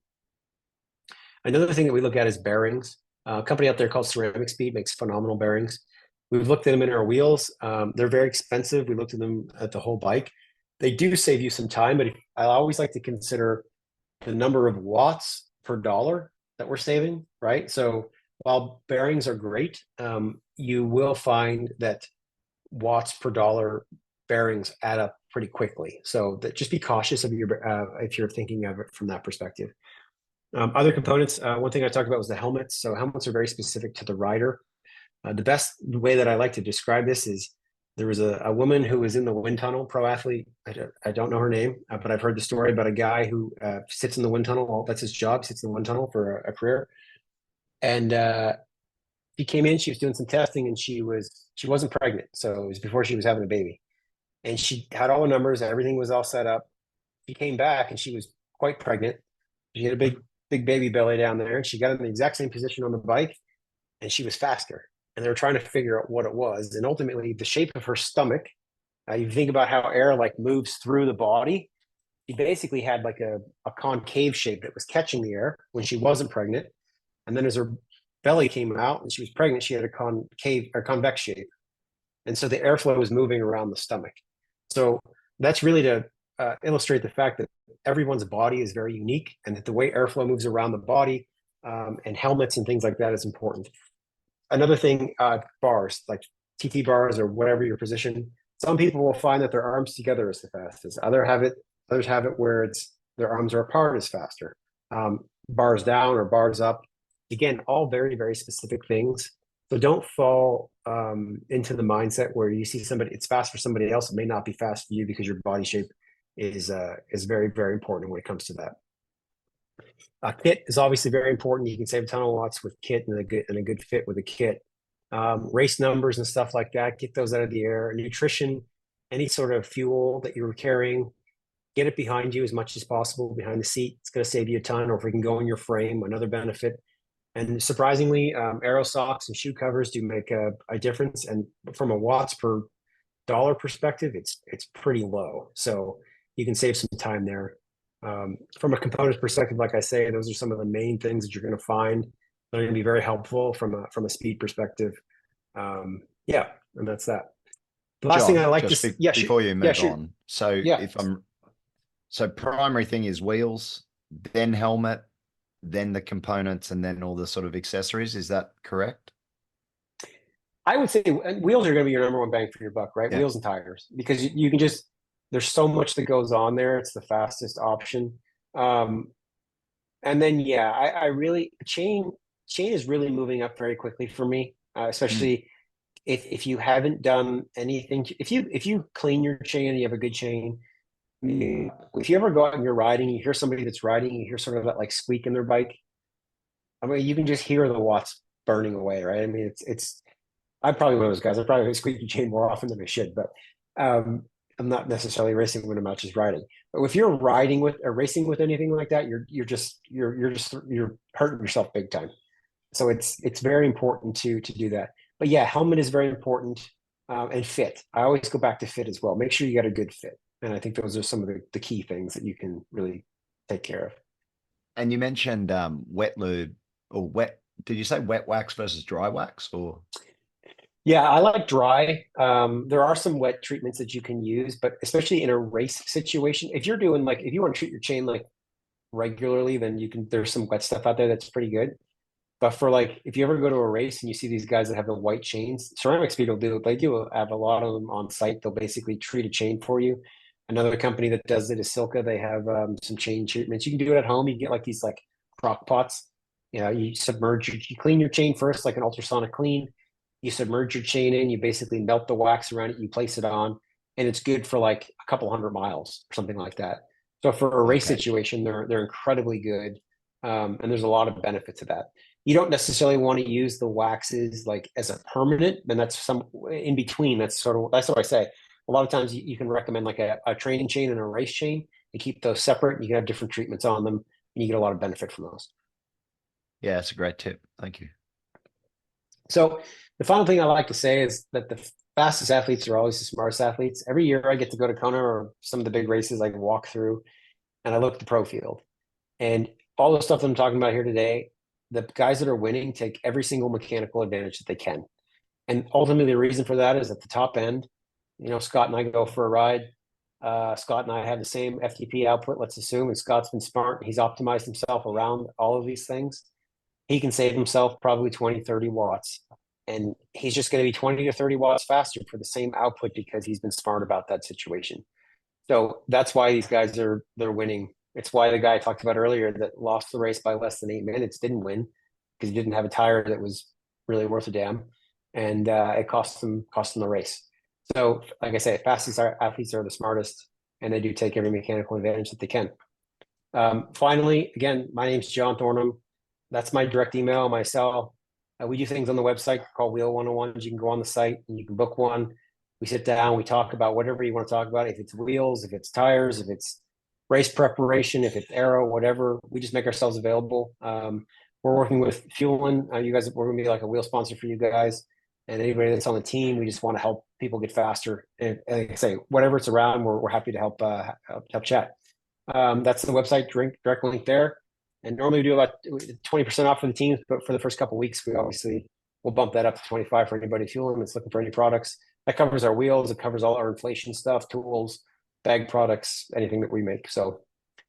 Another thing that we look at is bearings. A company out there called Ceramic Speed makes phenomenal bearings. We've looked at them in our wheels. They're very expensive. We looked at them at the whole bike. They do save you some time, but I always like to consider the number of watts per dollar that we're saving, right? So while bearings are great, you will find that watts per dollar bearings add up pretty quickly. So just be cautious of if you're thinking of it from that perspective. Other components, one thing I talked about was the helmets. So helmets are very specific to the rider. The best way that I like to describe this is there was a woman who was in the wind tunnel, pro athlete. I don't know her name, but I've heard the story about a guy who sits in the wind tunnel. That's his job, sits in the wind tunnel for a career. And she came in, she was doing some testing, and she wasn't pregnant. So it was before she was having a baby. And she had all the numbers, everything was all set up. She came back and she was quite pregnant. She had a big big baby belly down there, and she got in the exact same position on the bike, and she was faster. And they were trying to figure out what it was. And ultimately, the shape of her stomach, you think about how air like moves through the body. She basically had like a concave shape that was catching the air when she wasn't pregnant. And then as her belly came out and she was pregnant, she had a concave or convex shape. And so the airflow was moving around the stomach. So that's really to illustrate the fact that everyone's body is very unique and that the way airflow moves around the body and helmets and things like that is important. Another thing, bars, like TT bars or whatever your position. Some people will find that their arms together is the fastest. Others have it where it's their arms are apart is faster. Bars down or bars up. Again, all very, very specific things. So don't fall into the mindset where you see somebody, it's fast for somebody else. It may not be fast for you because your body shape is very, very important when it comes to that. Kit is obviously very important. You can save a ton of watts with kit and a good fit with a kit. Race numbers and stuff like that, get those out of the air. Nutrition, any sort of fuel that you're carrying, get it behind you as much as possible, behind the seat. It's going to save you a ton, or if we can go in your frame, another benefit. And surprisingly, aero socks and shoe covers do make a difference. And from a watts per dollar perspective, it's pretty low. So you can save some time there. From a components perspective, like I say, those are some of the main things that you're going to find. They're going to be very helpful from a speed perspective. Yeah, and that's that. The last thing John, I like just to yeah, before you move shoot. on. So Yeah, so primary thing is wheels, then helmet, then the components, and then all the sort of accessories. Is that correct? I would say wheels are going to be your number one bang for your buck, right? Yeah. Wheels and tires, because you can just there's so much that goes on there. It's the fastest option. Um, and then yeah, I really chain is really moving up very quickly for me, Mm. especially if you haven't done anything. If you clean your chain and you have a good chain, if you ever go out and you're riding, you hear somebody that's riding, you hear sort of that like squeak in their bike. I mean, you can just hear the watts burning away, right? I mean, it's I'm probably one of those guys. I probably squeak the chain more often than I should, but um, I'm not necessarily racing when I'm not just riding. But if you're riding with or racing with anything like that, you're hurting yourself big time. So it's very important to do that. But yeah, helmet is very important and fit. I always go back to fit as well. Make sure you got a good fit, and I think those are some of the key things that you can really take care of. And you mentioned wet lube or wet. Did you say wet wax versus dry wax or? Yeah, I like dry. There are some wet treatments that you can use, but especially in a race situation, if you're doing like if you want to treat your chain like regularly, then you can. There's some wet stuff out there that's pretty good. But for like, if you ever go to a race and you see these guys that have the white chains, ceramic speed will do. They do have a lot of them on site. They'll basically treat a chain for you. Another company that does it is Silka. They have some chain treatments. You can do it at home. You can get like these like crock pots. You know, you clean your chain first, like an ultrasonic clean. You submerge your chain in. You basically melt the wax around it. You place it on, and it's good for like a couple hundred miles or something like that. So for a race Okay. situation, they're incredibly good, and there's a lot of benefit to that. You don't necessarily want to use the waxes like as a permanent, and that's some in between. That's what I say. A lot of times you can recommend like a training chain and a race chain and keep those separate. You can have different treatments on them, and you get a lot of benefit from those. Yeah, that's a great tip. Thank you. So the final thing I like to say is that the fastest athletes are always the smartest athletes. Every year I get to go to Kona or some of the big races I can walk through, and I look at the pro field. And all the stuff that I'm talking about here today, the guys that are winning take every single mechanical advantage that they can. And ultimately, the reason for that is at the top end, Scott and I go for a ride. Scott and I have the same FTP output, let's assume, and Scott's been smart. He's optimized himself around all of these things. He can save himself probably 20, 30 watts. And he's just going to be 20 to 30 watts faster for the same output because he's been smart about that situation. So that's why these guys they're winning. It's why the guy I talked about earlier that lost the race by less than 8 minutes didn't win because he didn't have a tire that was really worth a damn, and it cost them the race. So, like I say, fastest athletes are the smartest, and they do take every mechanical advantage that they can. Finally, again, my name's Jon Thornham. That's my direct email, my cell. We do things on the website called Wheel 101s. You can go on the site and you can book one. We sit down, we talk about whatever you want to talk about. If it's wheels, if it's tires, if it's race preparation, if it's aero, whatever, we just make ourselves available. We're working with Fuelin. You guys, we're going to be like a wheel sponsor for you guys. And anybody that's on the team, we just want to help people get faster. And like I say, whatever it's around, we're happy to help chat. That's the website, direct link there. And normally we do about 20% off for the teams, but for the first couple of weeks, we'll bump that up to 25 for anybody fueling that's looking for any products. That covers our wheels. It covers all our inflation stuff, tools, bag products, anything that we make. So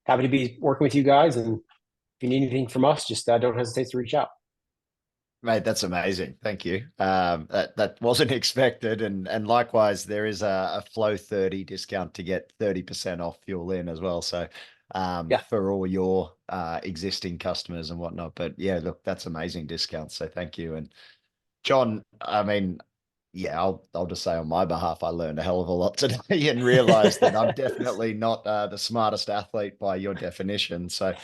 happy to be working with you guys. And if you need anything from us, just don't hesitate to reach out. Mate, that's amazing. Thank you. That wasn't expected, and likewise, there is a Flow 30 discount to get 30% off Fuelin as well. So, Yeah, for all your existing customers and whatnot. But yeah, look, that's amazing discount. So thank you. And John, I mean, yeah, I'll just say on my behalf, I learned a hell of a lot today and realized that I'm definitely not the smartest athlete by your definition. So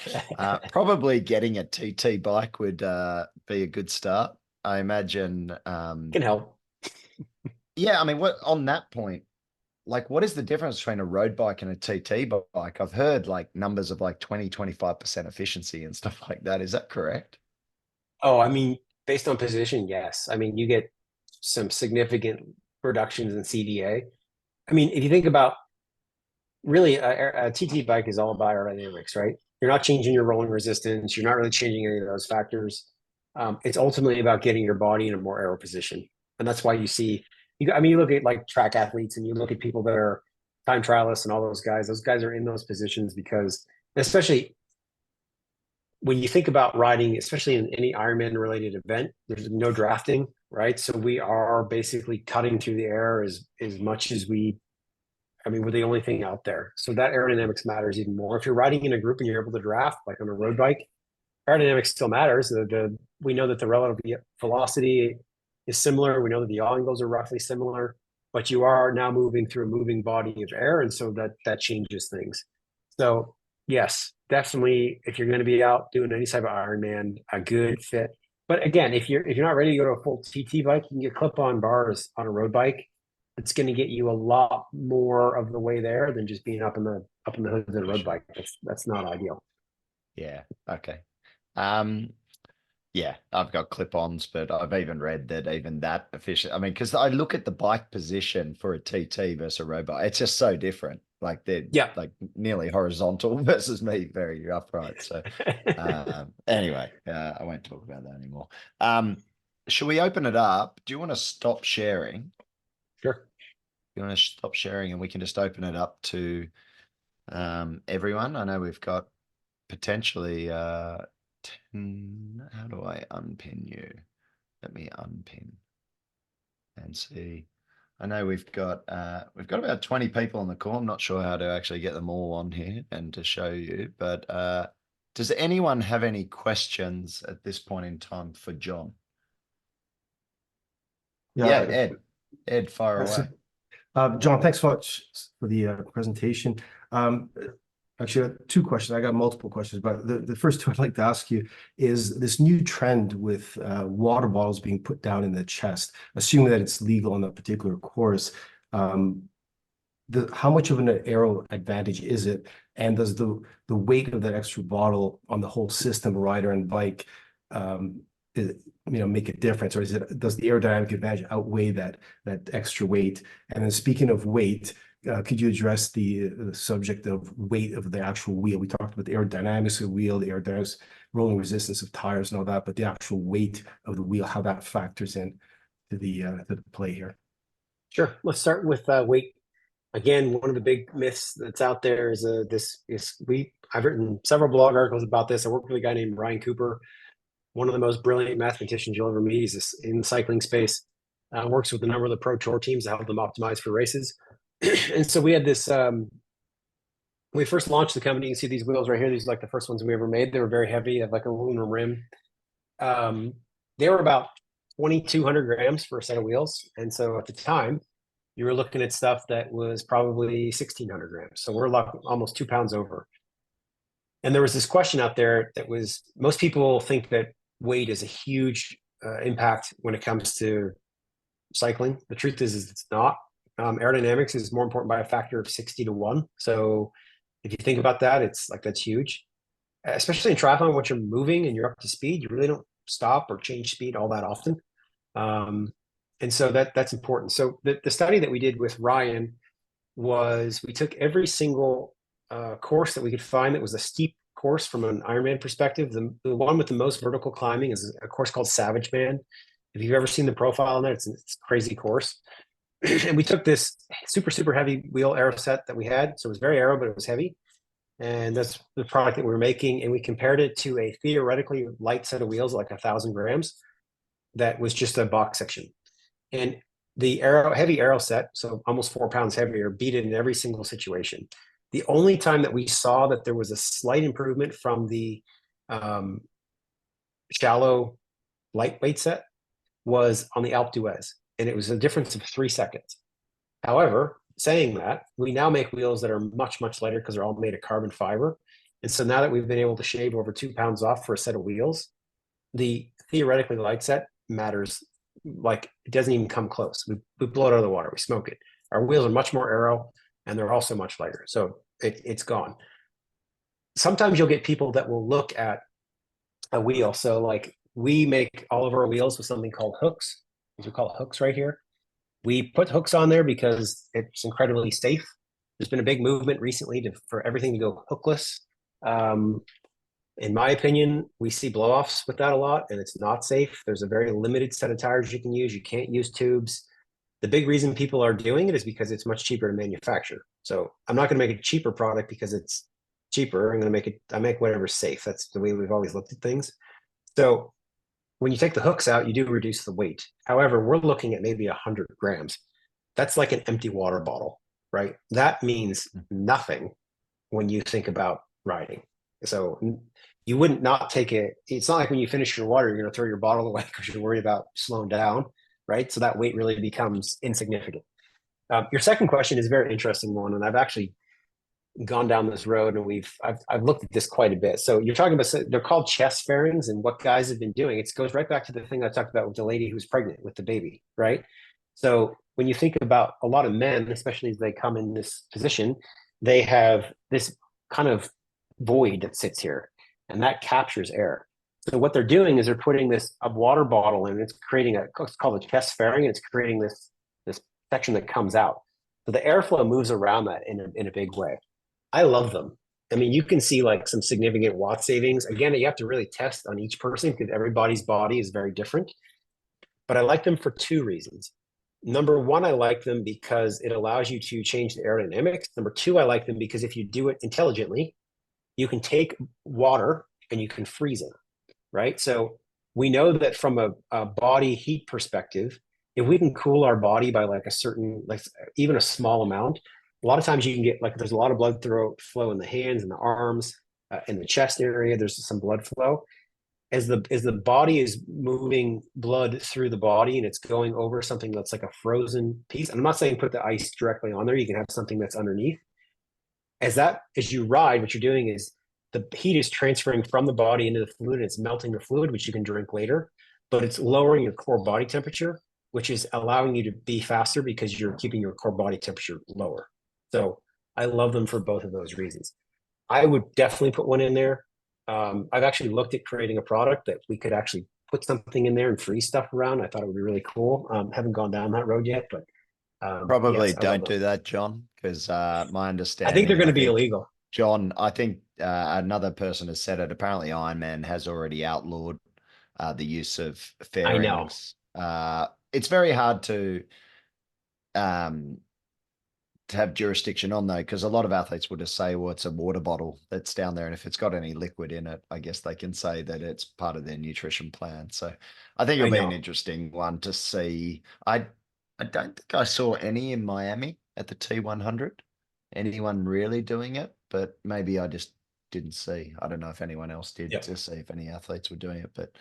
probably getting a TT bike would be a good start. I imagine. can help. Yeah, I mean, what on that point, like, what is the difference between a road bike and a TT bike? I've heard like numbers of like 25% efficiency and stuff like that. Is that correct? Oh, I mean, based on position, yes. I mean, you get some significant reductions in CDA. I mean, if you think about really a TT bike is all about aerodynamics, right? You're not changing your rolling resistance. You're not really changing any of those factors. It's ultimately about getting your body in a more aero position. And that's why you see, I mean, you look at like track athletes and you look at people that are time trialists and all those guys are in those positions because, especially when you think about riding, especially in any Ironman related event, there's no drafting, right? So we are basically cutting through the air as much as I mean, we're the only thing out there. So that aerodynamics matters even more. If you're riding in a group and you're able to draft, like on a road bike, aerodynamics still matters. We know that the relative velocity is similar. We know that the yaw angles are roughly similar, but you are now moving through a moving body of air, and so that changes things. So yes, definitely, if you're going to be out doing any type of Ironman, a good fit. But again, if you're not ready to go to a full TT bike, you can get clip-on bars on a road bike. It's going to get you a lot more of the way there than just being up in the hood of the road bike. That's not ideal. Yeah. Okay. Um, Yeah, I've got clip-ons, but I've even read that even that efficient. I mean, because I look at the bike position for a TT versus a road bike, it's just so different. Like they're Yeah. like nearly horizontal versus me very upright. So anyway, I won't talk about that anymore. Should we open it up? Do you want to stop sharing? Sure. You want to stop sharing and we can just open it up to everyone? I know we've got potentially how do I unpin you? Let me unpin and see. I know we've got about 20 people on the call. I'm not sure how to actually get them all on here and to show you, but does anyone have any questions at this point in time for John? Yeah, Ed. Ed, fire away. John, thanks so much for the presentation. Actually, I have two questions. I got multiple questions, but the first two I'd like to ask you is this new trend with water bottles being put down in the chest, assuming that it's legal on a particular course. How much of an aero advantage is it? And does the weight of that extra bottle on the whole system, rider and bike, make a difference, or does the aerodynamic advantage outweigh that extra weight? And then speaking of weight, could you address the subject of weight of the actual wheel? We talked about the aerodynamics of the wheel, the aerodynamics, rolling resistance of tires and all that, but the actual weight of the wheel, how that factors in to the play here. Sure. Let's start with weight. Again, one of the big myths that's out there is I've written several blog articles about this. I work with a guy named Ryan Cooper, one of the most brilliant mathematicians you'll ever meet. He's in the cycling space, works with a number of the pro tour teams to help them optimize for races. And so we had this, when we first launched the company, you can see these wheels right here. These are like the first ones we ever made. They were very heavy, have like a aluminum rim. They were about 2,200 grams for a set of wheels. And so at the time, you were looking at stuff that was probably 1,600 grams. So we're like almost 2 pounds over. And there was this question out there that was, most people think that weight is a huge impact when it comes to cycling. The truth is it's not. Aerodynamics is more important by a factor of 60 to 1. So If you think about that, it's like that's huge, especially in triathlon. Once you're moving and you're up to speed, you really don't stop or change speed all that often. And so that's important. So the study that we did with Ryan was we took every single course that we could find that was a steep course from an Ironman perspective. The one with the most vertical climbing is a course called Savage Man. If you've ever seen the profile on that, it's a crazy course. And we took this super heavy wheel aero set that we had. So it was very aero, but it was heavy. And that's the product that we were making. And we compared it to a theoretically light set of wheels, like 1,000 grams, that was just a box section. And the heavy aero set, so almost 4 pounds heavier, beat it in every single situation. The only time that we saw that there was a slight improvement from the shallow lightweight set was on the Alpe d'Huez, and it was a difference of 3 seconds. However, saying that, we now make wheels that are much lighter because they're all made of carbon fiber. And so now that we've been able to shave over 2 pounds off for a set of wheels, the theoretically light set matters, like it doesn't even come close. We blow it out of the water, we smoke it. Our wheels are much more aero, and they're also much lighter, so it's gone. Sometimes you'll get people that will look at a wheel. So like we make all of our wheels with something called hooks. These are called hooks right here. We put hooks on there because it's incredibly safe. There's been a big movement recently for everything to go hookless. In my opinion, we see blow-offs with that a lot, and it's not safe. There's a very limited set of tires you can use. You can't use tubes. The big reason people are doing it is because it's much cheaper to manufacture. So I'm not going to make a cheaper product because it's cheaper. I make whatever's safe. That's the way we've always looked at things. So when you take the hooks out, you do reduce the weight. However, we're looking at maybe 100 grams. That's like an empty water bottle, right? That means nothing when you think about riding. So you wouldn't not take it. It's not like when you finish your water, you're going to throw your bottle away because you're worried about slowing down, right? So that weight really becomes insignificant. Your second question is a very interesting one, and I've actually gone down this road, and I've looked at this quite a bit. So you're talking about, they're called chest fairings, and what guys have been doing, it goes right back to the thing I talked about with the lady who's pregnant with the baby, right? So when you think about a lot of men, especially as they come in this position, they have this kind of void that sits here, and that captures air. So what they're doing is they're putting a water bottle in, it's creating it's called a chest fairing, and it's creating this section that comes out. So the airflow moves around that in a big way. I love them. I mean, you can see like some significant watt savings. Again, you have to really test on each person because everybody's body is very different. But I like them for 2 reasons. Number one, I like them because it allows you to change the aerodynamics. Number 2, I like them because if you do it intelligently, you can take water and you can freeze it, right? So we know that from a body heat perspective, if we can cool our body by like a certain, like even a small amount, a lot of times you can get like, there's a lot of blood flow in the hands and the arms, in the chest area, there's some blood flow. As the body is moving blood through the body and it's going over something that's like a frozen piece, and I'm not saying put the ice directly on there, you can have something that's underneath. As you ride, what you're doing is the heat is transferring from the body into the fluid, and it's melting the fluid, which you can drink later, but it's lowering your core body temperature, which is allowing you to be faster because you're keeping your core body temperature lower. So I love them for both of those reasons. I would definitely put one in there. I've actually looked at creating a product that we could actually put something in there and freeze stuff around. I thought it would be really cool. Haven't gone down that road yet, but Probably yes, don't do that, John, because my I think they're understanding, going to be illegal. John, I think another person has said it. Apparently, Ironman has already outlawed the use of I know. fairings. It's very hard to have jurisdiction on though, because a lot of athletes will just say, well, it's a water bottle that's down there, and if it's got any liquid in it, I guess they can say that it's part of their nutrition plan. So I think I it'll be an know. interesting one to see. I don't think I saw any in Miami at the T100. Anyone really doing it, but maybe I just didn't see. I don't know if anyone else did Yep. to see if any athletes were doing it, but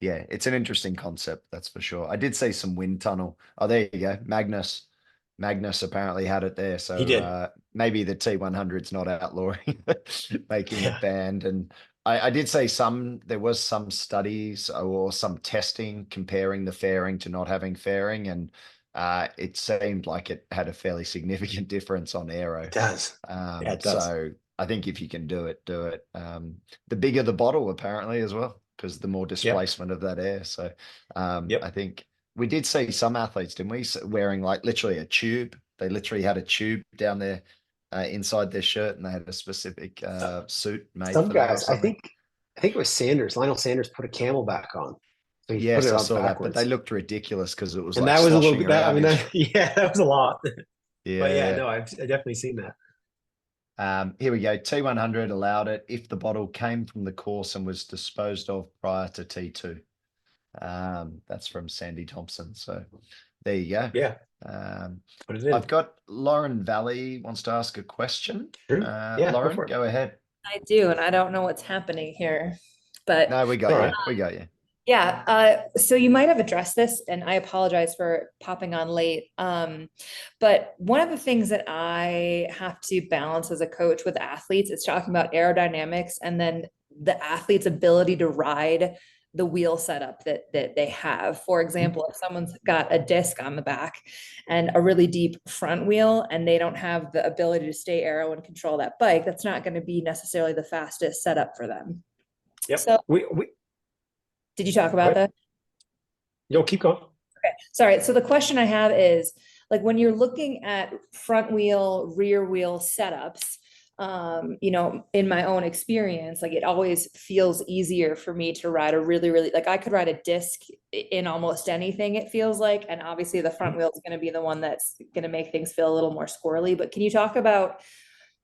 yeah, it's an interesting concept, that's for sure. I did see some wind tunnel. Oh, there you go. Magnus apparently had it there. He did. So maybe the T100's not outlawing, making Yeah. it banned. And I did say there was some studies or some testing comparing the fairing to not having fairing. And it seemed like it had a fairly significant difference on aero. It does. Yeah, it does. So I think if you can do it, do it. The bigger the bottle, apparently, as well, because the more displacement of that air. So I think we did see some athletes, didn't we, wearing like literally a tube. They literally had a tube down there inside their shirt, and they had a specific suit made Some for that or guys, I something. think it was Sanders. Lionel Sanders put a camelback on. So he put Yes, it I on saw that, but backwards. they looked ridiculous because it was And like that was a little sloshing bit, I mean, around. yeah, that was a lot. But yeah, Yeah. no, I've definitely seen that. Here we go. T100 allowed it if the bottle came from the course and was disposed of prior to T2. That's from Sandy Thompson. So there you go. Yeah, put it in. I've got Lauren Valley wants to ask a question. Sure. Yeah, Lauren, go for it. go ahead. I do, and I don't know what's happening here, but No, we got All you. right. We got you. yeah. So you might have addressed this, and I apologize for popping on late. But one of the things that I have to balance as a coach with athletes is talking about aerodynamics and then the athlete's ability to ride the wheel setup that they have. For example, if someone's got a disc on the back and a really deep front wheel and they don't have the ability to stay aero and control that bike, that's not going to be necessarily the fastest setup for them. Yep. So We did you talk about that? You'll keep going. Okay, sorry. So the question I have is, like, when you're looking at front wheel, rear wheel setups, in my own experience, like, it always feels easier for me to ride a really, like, I could ride a disc in almost anything, it feels like, and obviously the front wheel is going to be the one that's going to make things feel a little more squirrely. But can you talk about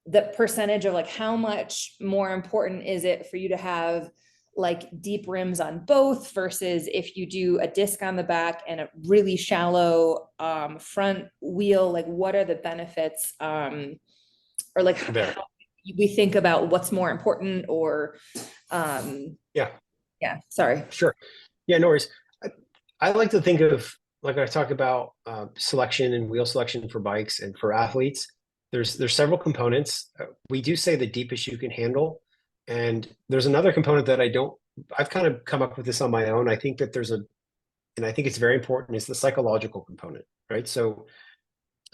the percentage of, like, how much more important is it for you to have like deep rims on both versus if you do a disc on the back and a really shallow front wheel? Like, what are the benefits, or like how we think about what's more important, or sorry. Sure. Yeah, no worries. I like to think of, like, I talk about selection and wheel selection for bikes and for athletes. There's several components. We do say the deepest you can handle. And there's another component that I've kind of come up with this on my own. I think that and I think it's very important, is the psychological component, right? So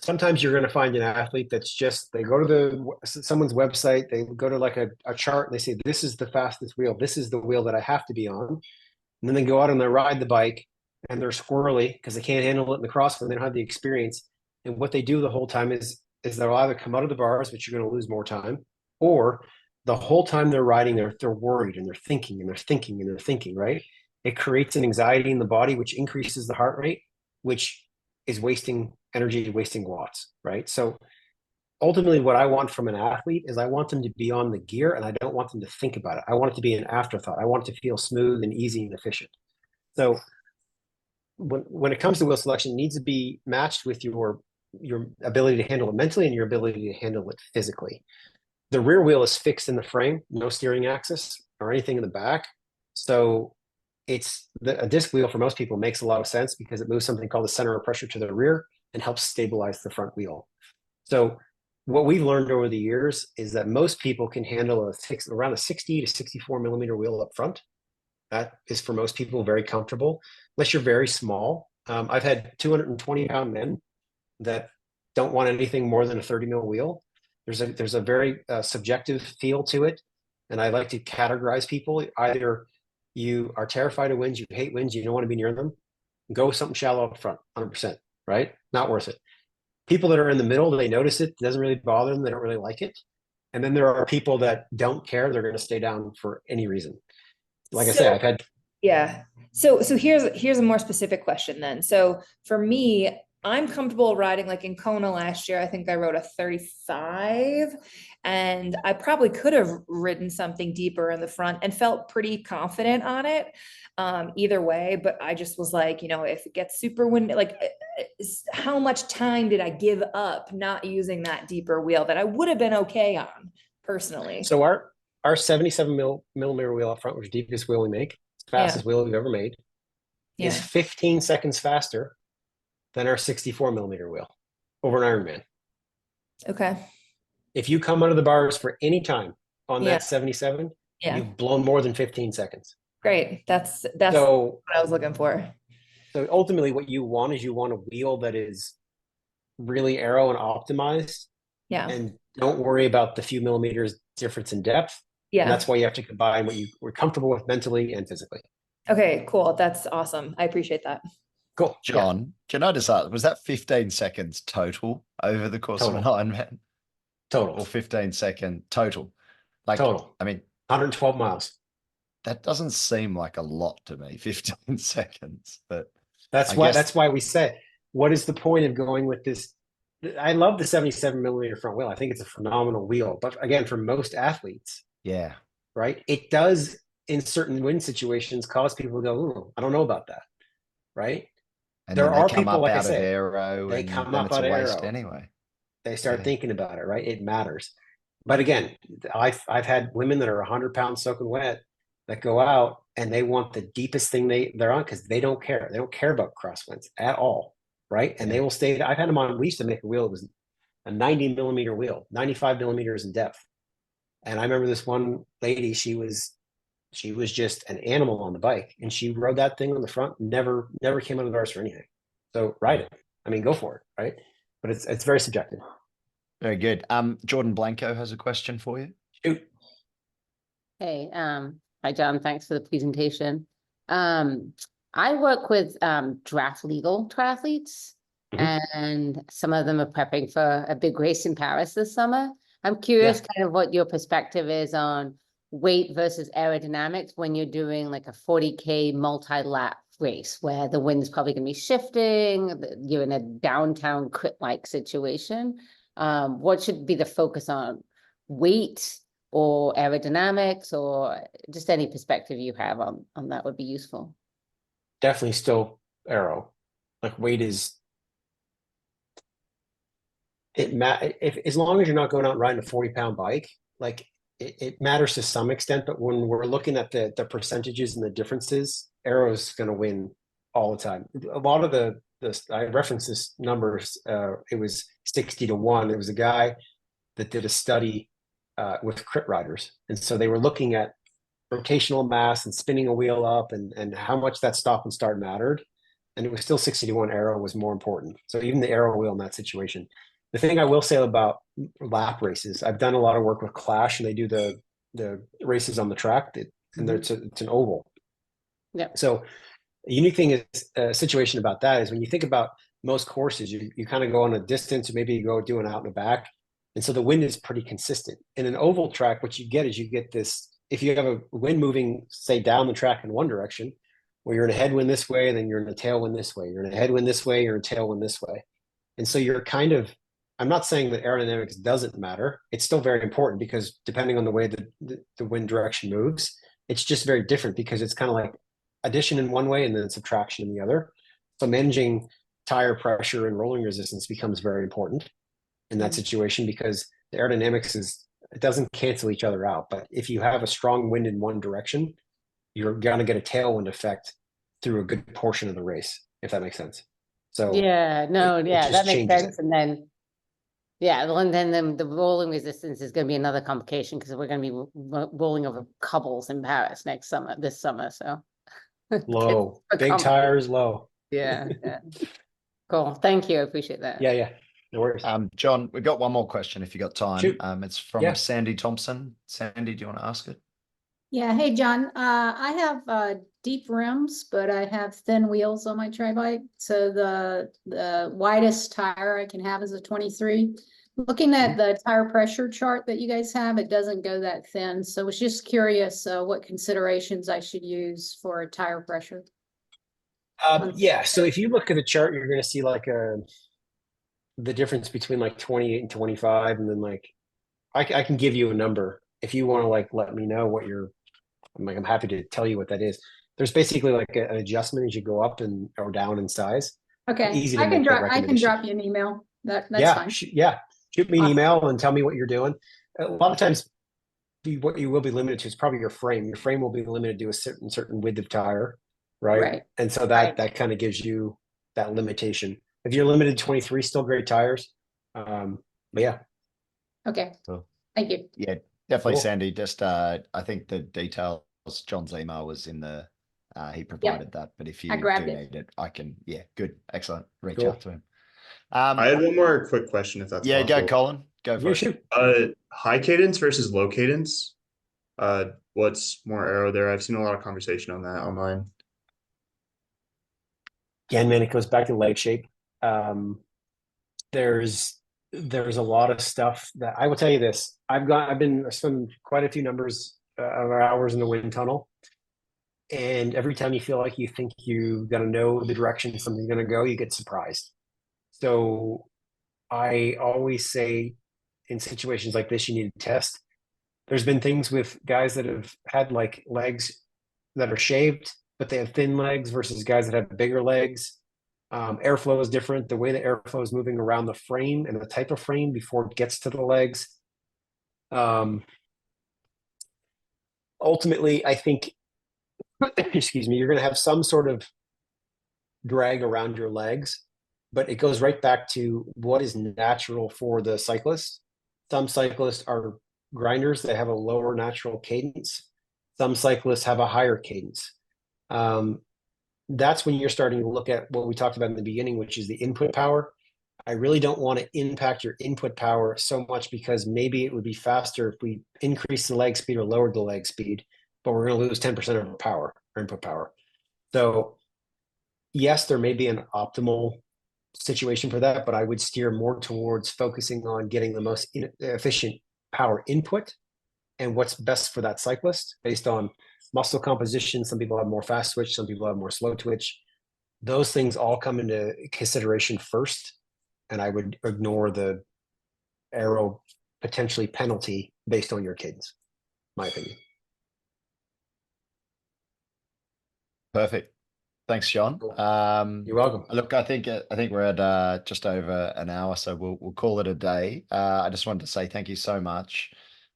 sometimes you're going to find an athlete that's they go to someone's website, they go to like a chart and they say, this is the fastest wheel. This is the wheel that I have to be on. And then they go out and they ride the bike and they're squirrely because they can't handle it in the CrossFit. They don't have the experience. And what they do the whole time is they'll either come out of the bars, which you're going to lose more time, or the whole time they're riding, they're worried and they're thinking and they're thinking and they're thinking, right? It creates an anxiety in the body, which increases the heart rate, which is wasting energy, wasting watts, right? So ultimately what I want from an athlete is I want them to be on the gear and I don't want them to think about it. I want it to be an afterthought. I want it to feel smooth and easy and efficient. So when it comes to wheel selection, it needs to be matched with your ability to handle it mentally and your ability to handle it physically. The rear wheel is fixed in the frame, no steering axis or anything in the back. So a disc wheel for most people makes a lot of sense because it moves something called the center of pressure to the rear and helps stabilize the front wheel. So what we've learned over the years is that most people can handle around a 60 to 64 millimeter wheel up front. That is for most people very comfortable, unless you're very small. I've had 220-pound men that don't want anything more than a 30 mil wheel. There's a very subjective feel to it. And I like to categorize people. Either you are terrified of winds, you hate winds, you don't want to be near them, go with something shallow up front, 100%, right? Not worth it. People that are in the middle, they notice it doesn't really bother them, they don't really like it. And then there are people that don't care, they're going to stay down for any reason. Like I said, I've had. Yeah. So here's a more specific question then. So for me, I'm comfortable riding, like in Kona last year, I think I rode a 35 and I probably could have ridden something deeper in the front and felt pretty confident on it either way. But I just was like, if it gets super windy, like how much time did I give up not using that deeper wheel that I would have been okay on personally? So our 77 millimeter wheel up front, which is the deepest wheel we make, fastest wheel we've ever made, is 15 seconds faster than our 64 millimeter wheel over an Ironman. Okay. If you come under the bars for any time on that 77, you've blown more than 15 seconds. Great. That's what I was looking for. So ultimately what you want is you want a wheel that is really aero and optimized, Yeah. and don't worry about the few millimeters difference in depth. And Yeah. that's why you have to combine what you were comfortable with mentally and physically. Okay, cool. That's awesome. I appreciate that. Cool. Yeah, John, can I just ask, was that 15 seconds total over the course of an total. Ironman? Total. Or 15-second total? Like, Total. I mean, 112 miles. that doesn't seem like a lot to me, 15 seconds, but That's I why guess- that's why we say, what is the point of going with this? I love the 77 millimeter front wheel. I think it's a phenomenal wheel. But again, for most athletes, yeah, right, it does in certain wind situations cause people to go, ooh, I don't know about that. Right. and There then they are come people, up like I out of say, aero, they and come then up it's a out of waste aero. anyway. They start Yeah. thinking about it, right? It matters. But again, I've had women that are 100 pounds soaking wet that go out and they want the deepest thing they're on because they don't care. They don't care about crosswinds at all, right? And Yeah. they will stay. I've had them on. We used to make a wheel. It was a 90 millimeter wheel, 95 millimeters in depth. And I remember this one lady. She was just an animal on the bike, and she rode that thing on the front. Never came out of the bars for anything. So ride it. I mean, go for it, right? But it's very subjective. Very good. Jordan Blanco has a question for you. Shoot. Hey, hi, John. Thanks for the presentation. I work with draft legal triathletes, and some of them are prepping for a big race in Paris this summer. I'm curious kind of what your perspective is on weight versus aerodynamics when you're doing like a 40K multi-lap race where the wind's probably going to be shifting, you're in a downtown crit-like situation. What should be the focus on? Weight or aerodynamics, or just any perspective you have on that would be useful. Definitely still aero. Like weight is if as long as you're not going out and riding a 40-pound bike, like it matters to some extent. But when we're looking at the percentages and the differences, aero is going to win all the time. A lot of the I referenced this numbers. It was 60-1. It was a guy that did a study with crit riders, and so they were looking at rotational mass and spinning a wheel up and how much that stop and start mattered. And it was still 60-1 aero was more important. So even the aero wheel in that situation. The thing I will say about lap races, I've done a lot of work with Clash, and they do the races on the track, and it's an oval. Yeah. So the unique thing is a situation about that is when you think about most courses, you kind of go on a distance, or maybe you go do an out and a back. And so the wind is pretty consistent. In an oval track, what you get this, if you have a wind moving, say, down the track in one direction, where you're in a headwind this way, then you're in a tailwind this way. You're in a headwind this way, you're in a tailwind this way. And so you're kind of, I'm not saying that aerodynamics doesn't matter. It's still very important because depending on the way the wind direction moves, it's just very different because it's kind of like addition in one way and then subtraction in the other. So managing tire pressure and rolling resistance becomes very important in that situation because the aerodynamics it doesn't cancel each other out. But if you have a strong wind in one direction, you're going to get a tailwind effect through a good portion of the race, if that makes sense. So yeah, no, that makes sense. It. And then, and then the rolling resistance is going to be another complication because we're going to be rolling over cobbles in Paris this summer. So low, big tires, low. Yeah. Cool. Thank you. I appreciate that. Yeah. No worries. John, we've got one more question if you got time. Shoot. It's from Sandy Thompson. Sandy, do you want to ask it? Yeah. Hey, John. I have deep rims, but I have thin wheels on my tri bike. So the widest tire I can have is a 23. Looking at the tire pressure chart that you guys have, it doesn't go that thin. So I was just curious what considerations I should use for tire pressure. So if you look at the chart, you're going to see like the difference between like 28 and 25, and then like I can give you a number if you want to like let me know what I'm happy to tell you what that is. There's basically like an adjustment as you go up or down in size. Okay, Easy to I can drop you an email. That's fine. Shoot me an email and tell me what you're doing. A lot of times, what you will be limited to is probably your frame. Your frame will be limited to a certain width of tire, right? And so that kind of gives you that limitation. If you're limited to 23, still great tires. But yeah. Okay. Cool. Thank you. Yeah, definitely, Cool. Sandy. Just I think the details, John's email was in the He provided that, but if you I do grabbed it. need it, I can, yeah, good, excellent, reach Cool. out to him. I had one more quick question, if that's Yeah, go possible. Colin, go for You it. should. High cadence versus low cadence. What's more aero there? I've seen a lot of conversation on that online. Again, man, it goes back to leg shape. There's a lot of stuff that I will tell you this. I've spent quite a few numbers of hours in the wind tunnel. And every time you feel like you think you got to know the direction something's going to go, you get surprised. So I always say in situations like this, you need to test. There's been things with guys that have had like legs that are shaved, but they have thin legs versus guys that have bigger legs. Airflow is different. The way the airflow is moving around the frame and the type of frame before it gets to the legs. Ultimately, I think, excuse me, you're going to have some sort of drag around your legs, but it goes right back to what is natural for the cyclist. Some cyclists are grinders that have a lower natural cadence. Some cyclists have a higher cadence. That's when you're starting to look at what we talked about in the beginning, which is the input power. I really don't want to impact your input power so much because maybe it would be faster if we increase the leg speed or lowered the leg speed, but we're going to lose 10% of our power, our input power. So yes, there may be an optimal situation for that, but I would steer more towards focusing on getting the most efficient power input and what's best for that cyclist based on muscle composition. Some people have more fast twitch, some people have more slow twitch. Those things all come into consideration first, and I would ignore the aero potentially penalty based on your cadence, my opinion. Perfect. Thanks, John. Cool. You're welcome. Look, I think we're at just over an hour, so we'll call it a day. I just wanted to say thank you so much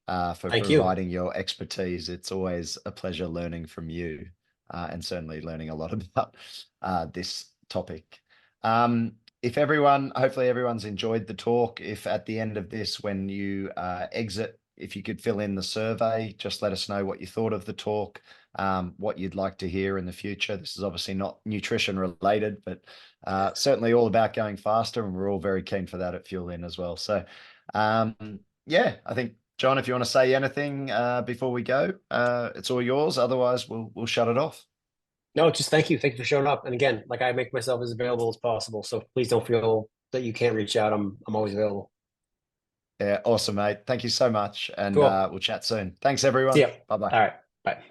for Thank you. providing your expertise. It's always a pleasure learning from you, and certainly learning a lot about this topic. Hopefully everyone's enjoyed the talk. If at the end of this, when you exit, if you could fill in the survey, just let us know what you thought of the talk. What you'd like to hear in the future. This is obviously not nutrition related, but certainly all about going faster, and we're all very keen for that at Fuelin as well. So yeah, I think, John, if you want to say anything before we go, it's all yours. Otherwise, we'll shut it off. No, just thank you. Thank you for showing up. And again, like I make myself as available as possible. So please don't feel that you can't reach out. I'm always available. Yeah, awesome, mate. Thank you so much. And Cool. we'll chat soon. Thanks, everyone. See ya. Bye-bye. All right. Bye.